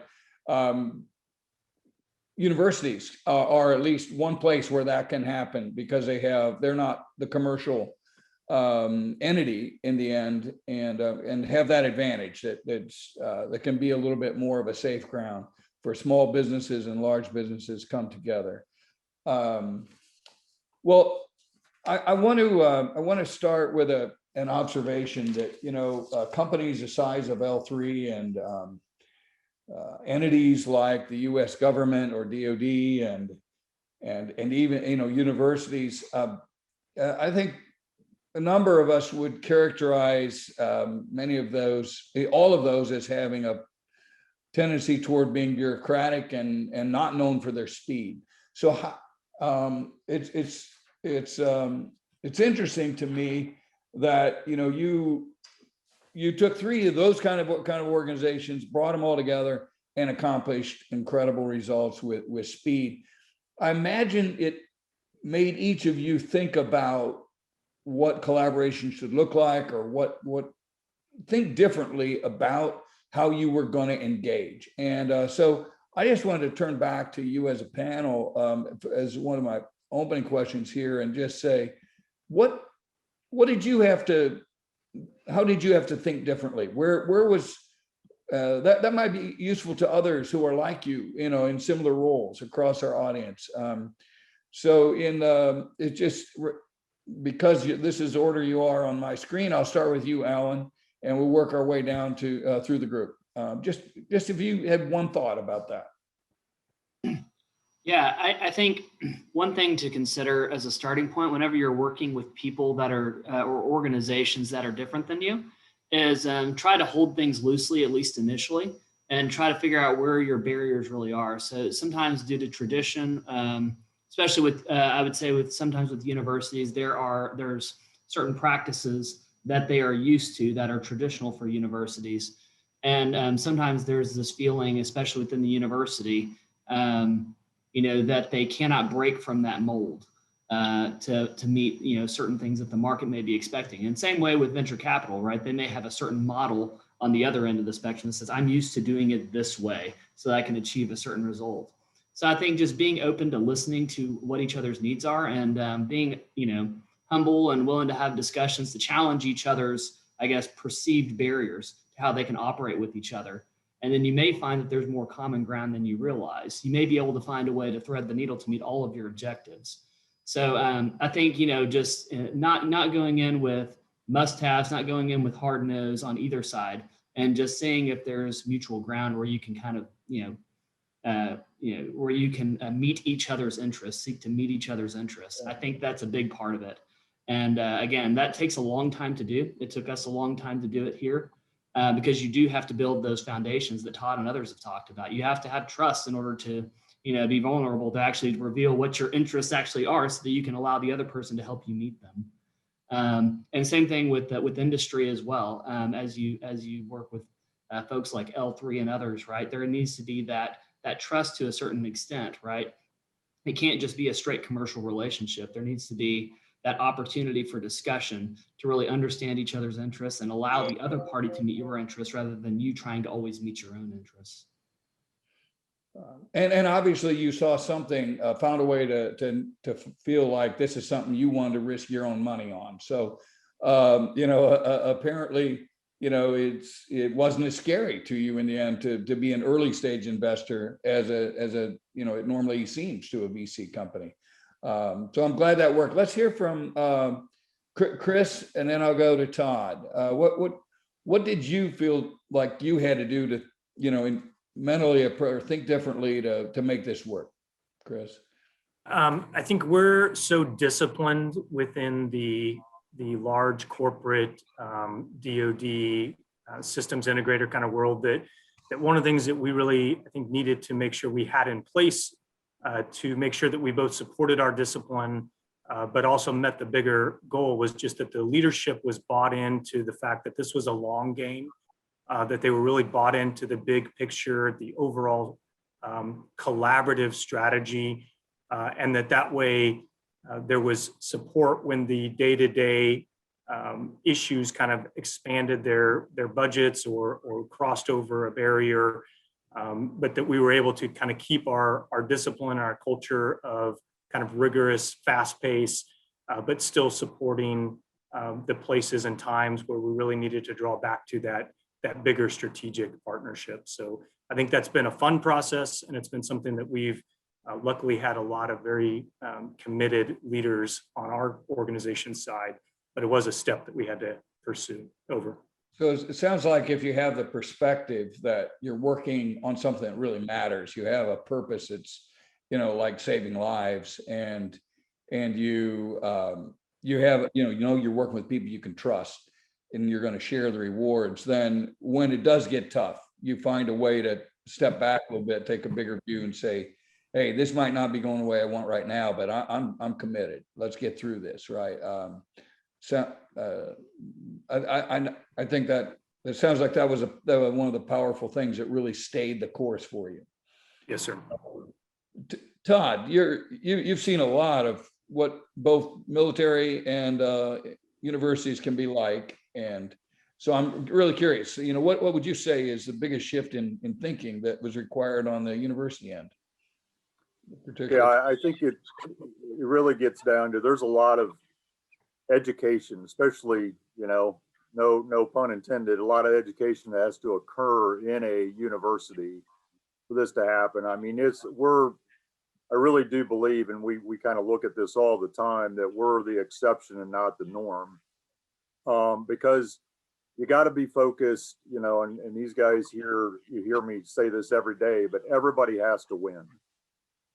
universities are at least one place where that can happen, because they're not the commercial entity in the end, and have that advantage that can be a little bit more of a safe ground for small businesses and large businesses come together. Well, I want to start with an observation that companies the size of L3 and entities like the U.S. government or DoD and even universities, I think a number of us would characterize all of those as having a tendency toward being bureaucratic and not known for their speed. So it's interesting to me that you took three of those kind of organizations, brought them all together, and accomplished incredible results with speed. I imagine it made each of you think about what collaboration should look like, or think differently about how you were going to engage. And so I just wanted to turn back to you as a panel as one of my opening questions here, and just say, how did you have to think differently? Where was that might be useful to others who are like you, in similar roles across our audience. It just, because this is the order you are on my screen, I'll start with you, Alan, and we'll work our way down to through the group. Just if you had one thought about that. Yeah, I think one thing to consider as a starting point whenever you're working with people that are or organizations that are different than you is try to hold things loosely, at least initially, and try to figure out where your barriers really are. So sometimes due to tradition, especially with, I would say sometimes with universities, there's certain practices that they are used to that are traditional for universities. And sometimes there's this feeling, especially within the university, that they cannot break from that mold to meet, certain things that the market may be expecting. And same way with venture capital, right? They may have a certain model on the other end of the spectrum that says, I'm used to doing it this way so that I can achieve a certain result. So I think just being open to listening to what each other's needs are and being, humble and willing to have discussions to challenge each other's, I guess, perceived barriers to how they can operate with each other. And then you may find that there's more common ground than you realize. You may be able to find a way to thread the needle to meet all of your objectives. So I think, just not going in with must-haves, not going in with hard nose on either side, and just seeing if there's mutual ground where you can kind of, where you can meet each other's interests, seek to meet each other's interests. I think that's a big part of it. And again, that takes a long time to do. It took us a long time to do it here because you do have to build those foundations that Todd and others have talked about. You have to have trust in order to, be vulnerable to actually reveal what your interests actually are so that you can allow the other person to help you meet them. And same thing with industry as well. As you work with folks like L3 and others, right? There needs to be that trust to a certain extent, right? It can't just be a straight commercial relationship. There needs to be that opportunity for discussion to really understand each other's interests and allow the other party to meet your interests rather than you trying to always meet your own interests. And obviously you saw something, found a way to feel like this is something you wanted to risk your own money on. So, apparently, it wasn't as scary to you in the end to be an early stage investor as it normally seems to a VC company. So I'm glad that worked. Let's hear from Chris, and then I'll go to Todd. What did you feel like you had to do to, mentally or think differently to make this work, Chris? I think we're so disciplined within the large corporate DoD systems integrator kind of world that one of the things that we really, I think, needed to make sure we had in place to make sure that we both supported our discipline, but also met the bigger goal was just that the leadership was bought into the fact that this was a long game, that they were really bought into the big picture, the overall collaborative strategy, and that way there was support when the day-to-day issues kind of expanded their budgets or crossed over a barrier, but that we were able to kind of keep our discipline, our culture of kind of rigorous, fast pace, but still supporting the places and times where we really needed to draw back to that bigger strategic partnership. So I think that's been a fun process, and it's been something that we've luckily had a lot of very committed leaders on our organization side, but it was a step that we had to pursue. Over. So it sounds like if you have the perspective that you're working on something that really matters, you have a purpose, it's, like saving lives, and you have, you're working with people you can trust, and you're going to share the rewards, then when it does get tough, you find a way to step back a little bit, take a bigger view and say, hey, this might not be going the way I want right now, but I'm committed. Let's get through this, right? I think that it sounds like that was one of the powerful things that really stayed the course for you. Yes, sir. Todd, you've seen a lot of what both military and universities can be like, and so I'm really curious. What would you say is the biggest shift in thinking that was required on the university end? Yeah, I think it really gets down to there's a lot of education, especially, no pun intended, a lot of education that has to occur in a university for this to happen. I mean, I really do believe, and we kind of look at this all the time, that we're the exception and not the norm, because you got to be focused, and these guys here, you hear me say this every day, but everybody has to win.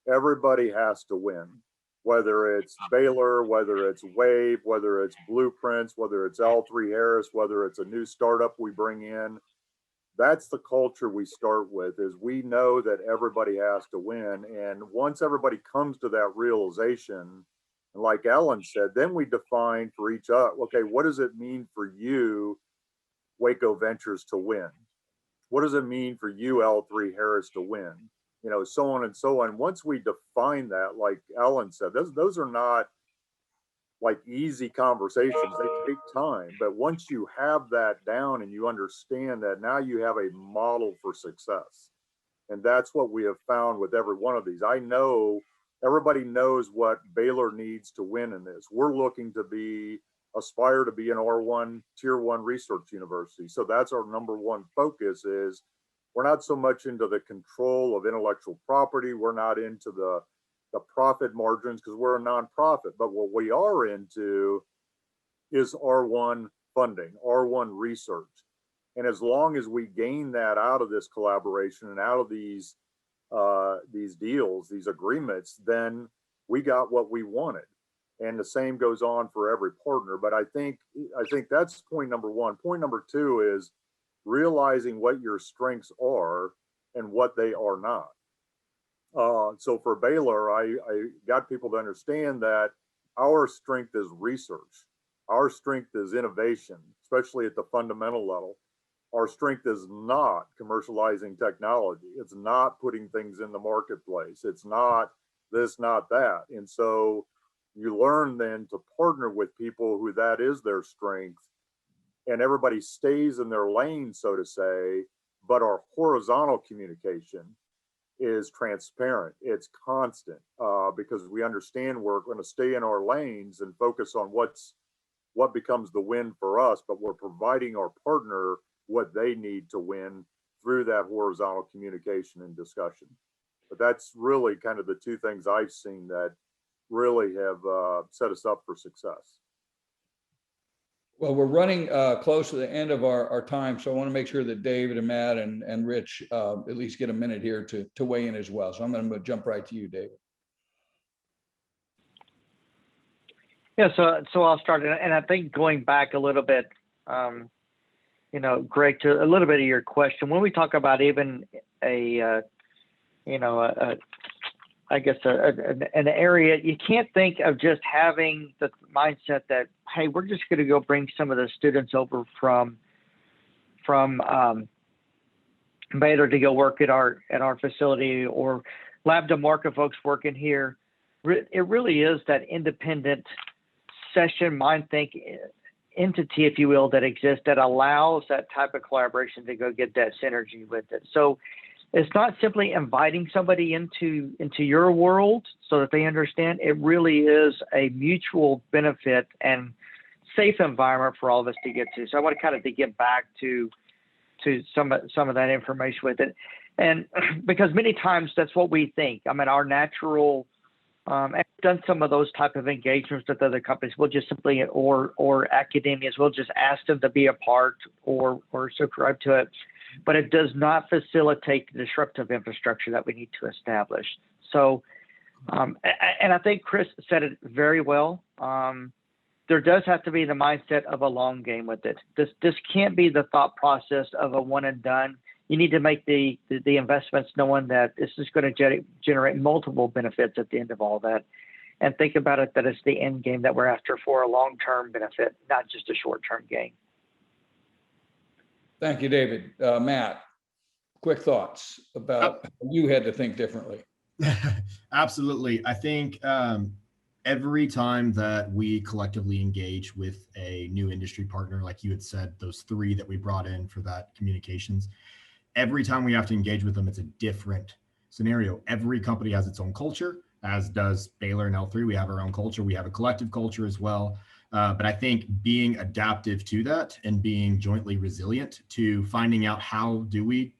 Everybody has to win, whether it's Baylor, whether it's Wave, whether it's Blueprints, whether it's L3 Harris, whether it's a new startup we bring in. That's the culture we start with, is we know that everybody has to win. And once everybody comes to that realization, and like Ellen said, then we define for each other, okay, what does it mean for you, Waco Ventures, to win? What does it mean for you, L3 Harris, to win? so on and so on. Once we define that, like Alan said, those are not like easy conversations. They take time. But once you have that down and you understand that, now you have a model for success. And that's what we have found with every one of these. I know everybody knows what Baylor needs to win in this. We're looking to aspire to be an R1 tier 1 research university. So that's our number one focus. Is we're not so much into the control of intellectual property. We're not into the profit margins because we're a nonprofit. But what we are into is R1 funding, R1 research. And as long as we gain that out of this collaboration and out of these deals, these agreements, then we got what we wanted. And the same goes on for every partner. But I think that's point number one. Point number two is realizing what your strengths are and what they are not. So for Baylor, I got people to understand that our strength is research. Our strength is innovation, especially at the fundamental level. Our strength is not commercializing technology. It's not putting things in the marketplace. It's not this, not that. And so you learn then to partner with people who that is their strength, and everybody stays in their lane, so to say, but our horizontal communication is transparent. It's constant because we understand we're going to stay in our lanes and focus on what becomes the win for us, but we're providing our partner what they need to win through that horizontal communication and discussion. But that's really kind of the two things I've seen that really have set us up for success. Well, we're running close to the end of our time, so I want to make sure that David and Matt and Rich at least get a minute here to weigh in as well. So I'm going to jump right to you, David. Yeah, so I'll start, and I think going back a little bit, Greg, to a little bit of your question, when we talk about even an area, you can't think of just having the mindset that, hey, we're just going to go bring some of the students over from Baylor to go work at our facility, or Lab to Market folks working here. It really is that independent session mind think entity, if you will, that exists that allows that type of collaboration to go get that synergy with it. So it's not simply inviting somebody into your world so that they understand. It really is a mutual benefit and safe environment for all of us to get to. So I want to kind of to get back to some of that information with it. And because many times that's what we think. I mean, our natural, I've done some of those type of engagements with other companies. We'll just simply, or academias, we'll just ask them to be a part or subscribe to it. But it does not facilitate the disruptive infrastructure that we need to establish. So, and I think Chris said it very well. There does have to be the mindset of a long game with it. This can't be the thought process of a one and done. You need to make the investments knowing that this is going to generate multiple benefits at the end of all that. And think about it that it's the end game that we're after for a long-term benefit, not just a short-term gain. Thank you, David. Matt, quick thoughts about how you had to think differently. Absolutely. I think every time that we collectively engage with a new industry partner, like you had said, those three that we brought in for that communications, every time we have to engage with them, it's a different scenario. Every company has its own culture, as does Baylor and L3. We have our own culture. We have a collective culture as well. But I think being adaptive to that and being jointly resilient to finding out how do we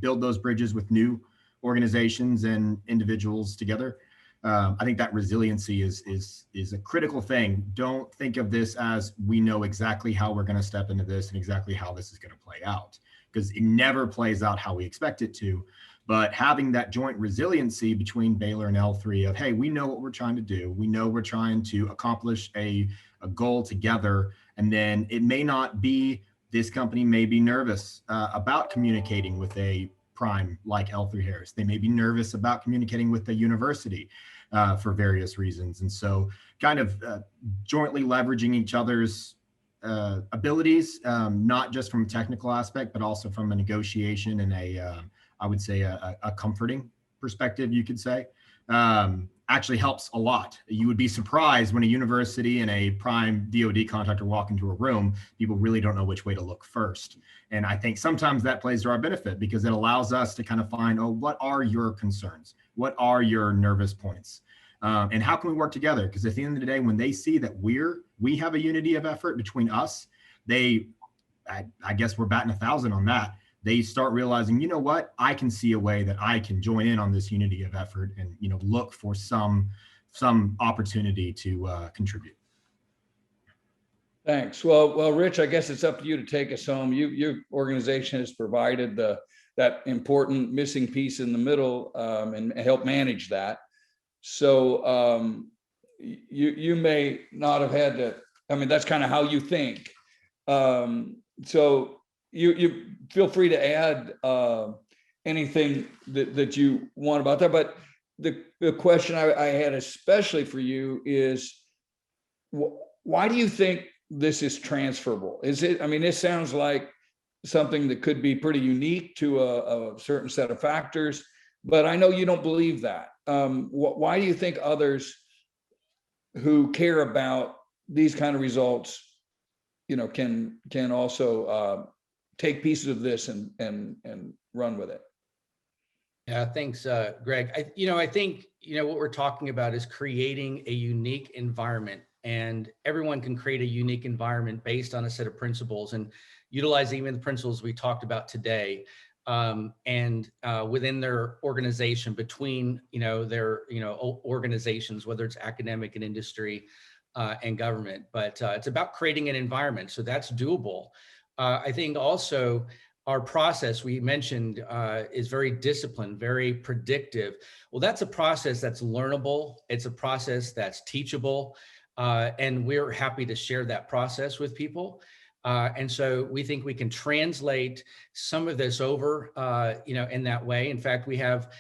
build those bridges with new organizations and individuals together. I think that resiliency is a critical thing. Don't think of this as we know exactly how we're going to step into this and exactly how this is going to play out, because it never plays out how we expect it to. But having that joint resiliency between Baylor and L3 of, hey, we know what we're trying to do. We know we're trying to accomplish a goal together. And then it may not be, this company may be nervous about communicating with a prime like L3 Harris. They may be nervous about communicating with the university for various reasons. And so kind of jointly leveraging each other's abilities, not just from a technical aspect, but also from a negotiation and I would say a comforting perspective, you could say, actually helps a lot. You would be surprised when a university and a prime DoD contractor walk into a room, people really don't know which way to look first. And I think sometimes that plays to our benefit because it allows us to kind of find, oh, what are your concerns? What are your nervous points? And how can we work together? Because at the end of the day, when they see that we have a unity of effort between us, I guess we're batting 1,000 on that. They start realizing, you know what, I can see a way that I can join in on this unity of effort and, you know, look for some opportunity to contribute. Thanks. Well, Rich, I guess it's up to you to take us home. Your organization has provided that important missing piece in the middle and help manage that. So you may not have had to. I mean, that's kind of how you think. So you feel free to add anything that you want about that. But the question I had especially for you is, why do you think this is transferable? Is it? I mean, this sounds like something that could be pretty unique to a certain set of factors, but I know you don't believe that. Why do you think others who care about these kind of results, you know, can also take pieces of this and run with it? Yeah, thanks, Greg. I think what we're talking about is creating a unique environment, and everyone can create a unique environment based on a set of principles and utilize even the principles we talked about today, and within their organization, between their organizations, whether it's academic and industry and government. But it's about creating an environment, so that's doable. I think also our process we mentioned is very disciplined, very predictive. Well, that's a process that's learnable. It's a process that's teachable. And we're happy to share that process with people. And so we think we can translate some of this over, in that way. In fact, we have,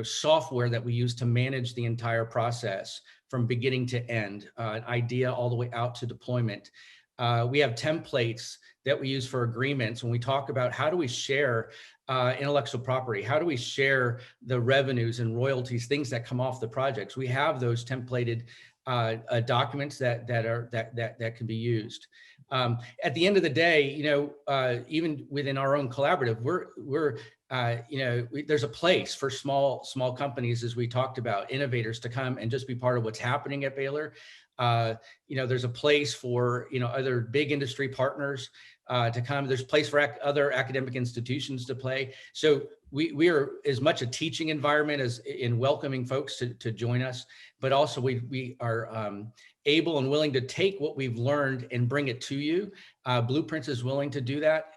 software that we use to manage the entire process from beginning to end, an idea all the way out to deployment. We have templates that we use for agreements when we talk about how do we share intellectual property, how do we share the revenues and royalties, things that come off the projects. We have those templated documents that can be used. At the end of the day, even within our own collaborative, there's a place for small companies, as we talked about, innovators to come and just be part of what's happening at Baylor. There's a place for other big industry partners to come. There's a place for other academic institutions to play. So we are as much a teaching environment as in welcoming folks to join us, but also we are able and willing to take what we've learned and bring it to you. Blueprints is willing to do that,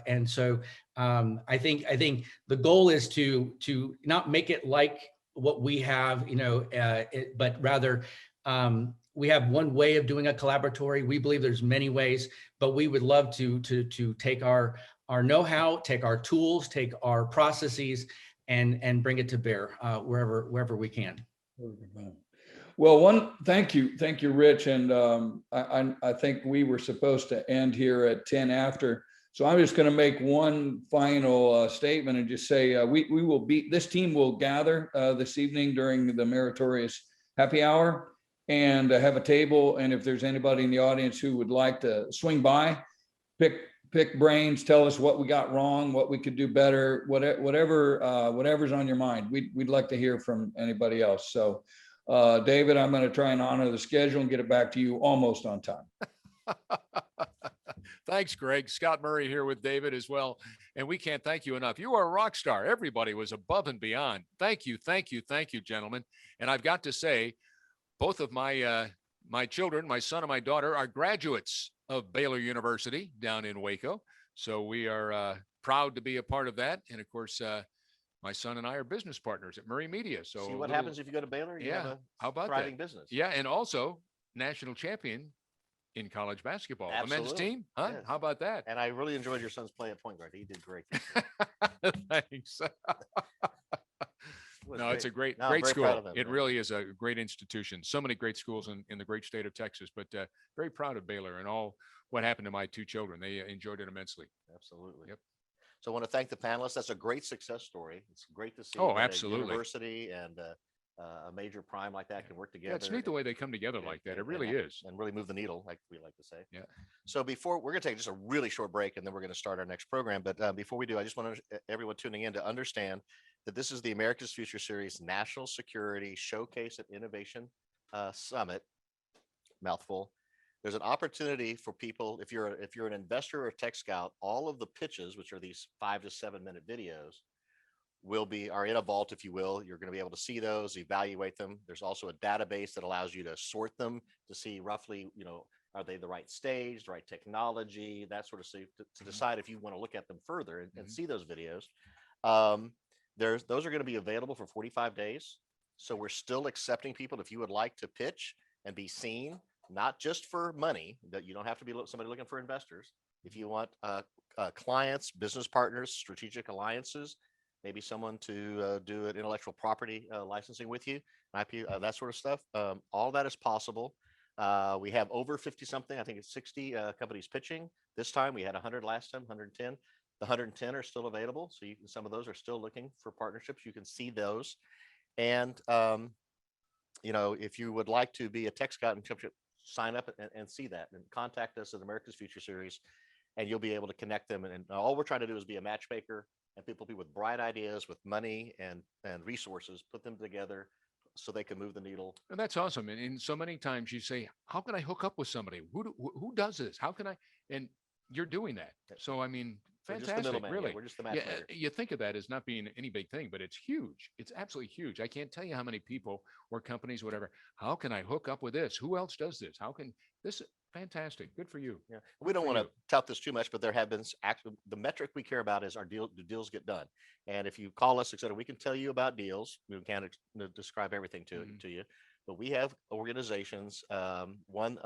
and so I think the goal is to not make it like what we have, but rather. We have one way of doing a collaboratory. We believe there's many ways, but we would love to take our know-how, take our tools, take our processes, and bring it to bear wherever we can. Well, thank you, Rich. And I think we were supposed to end here at 10 after. So I'm just going to make one final statement and just say this team will gather this evening during the meritorious happy hour and have a table. And if there's anybody in the audience who would like to swing by, pick brains, tell us what we got wrong, what we could do better, whatever's on your mind. We'd like to hear from anybody else. So David, I'm going to try and honor the schedule and get it back to you almost on time. Thanks, Greg. Scott Murray here with David as well. And we can't thank you enough. You are a rock star. Everybody was above and beyond. Thank you, gentlemen. And I've got to say, both of my children, my son and my daughter, are graduates of Baylor University down in Waco. So we are proud to be a part of that. And of course, my son and I are business partners at Murray Media. So see what happens if you go to Baylor? You have a how about thriving that? Business. Yeah, and also national champion in college basketball. Absolutely. The men's team, huh? Yes. How about that? And I really enjoyed your son's play at point guard. He did great. Thanks. No, it's a great school. It really is a great institution. So many great schools in the great state of Texas, but very proud of Baylor and all what happened to my two children. They enjoyed it immensely. Absolutely. Yep. So I want to thank the panelists. That's a great success story. It's great to see Oh, that a absolutely. university and a major prime like that can work Yeah, together. it's neat the way they come together like that. It really is. And really move the needle, like we like to say. Yeah. So before we're going to take just a really short break, and then we're going to start our next program. But before we do, I just want everyone tuning in to understand that this is the America's Future Series National Security Showcase and Innovation Summit. Mouthful. There's an opportunity for people, if you're an investor or a tech scout, all of the pitches, which are these 5 to 7 minute videos, are in a vault, if you will. You're going to be able to see those, evaluate them. There's also a database that allows you to sort them to see roughly, are they the right stage, the right technology, that sort of stuff, to decide if you want to look at them further and see those videos. Those are going to be available for 45 days. So we're still accepting people. If you would like to pitch and be seen, not just for money, that you don't have to be somebody looking for investors. If you want clients, business partners, strategic alliances, maybe someone to do an intellectual property licensing with you, IP, that sort of stuff. All that is possible. We have over 50 something, I think it's 60 companies pitching. This time we had 100 last time, 110. The 110 are still available. So some of those are still looking for partnerships. You can see those. And, if you would like to be a tech scout and sign up and see that, and contact us at America's Future Series, and you'll be able to connect them. And all we're trying to do is be a matchmaker, and people with bright ideas, with money and resources, put them together so they can move the needle. And that's awesome. And so many times you say, how can I hook up with somebody? Who does this? How can I? And you're doing that. So, I mean, fantastic, really. We're just the matchmaker. You think of that as not being any big thing, but it's huge. It's absolutely huge. I can't tell you how many people or companies, whatever, how can I hook up with this? Who else does this? How can this? Fantastic. Good for you. Yeah. We don't want to tout this too much, but there have been the metric we care about is do deals get done. And if you call us, et cetera, we can tell you about deals. We can't describe everything to you, but we have organizations. One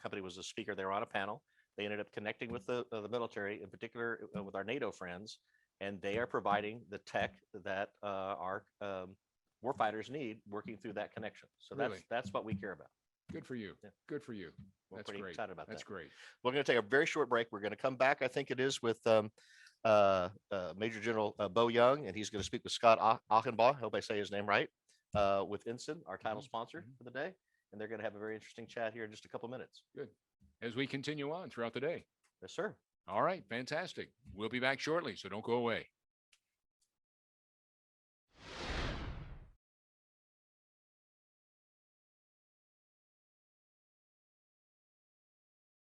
company was a speaker. They were on a panel. They ended up connecting with the military, in particular with our NATO friends, and they are providing the tech that our warfighters need, working through that connection. So that's what we care about. Good for you. Yeah. Good for you. We're That's pretty great. excited about That's that. great. We're going to take a very short break. We're going to come back. I think it is with Major General Bo Young, and he's going to speak with Scott Achenbaugh. I hope I say his name right. With Ensign, our title sponsor for the day, and they're going to have a very interesting chat here in just a couple minutes. Good. As we continue on throughout the day. Yes, sir. All right. Fantastic. We'll be back shortly, so don't go away.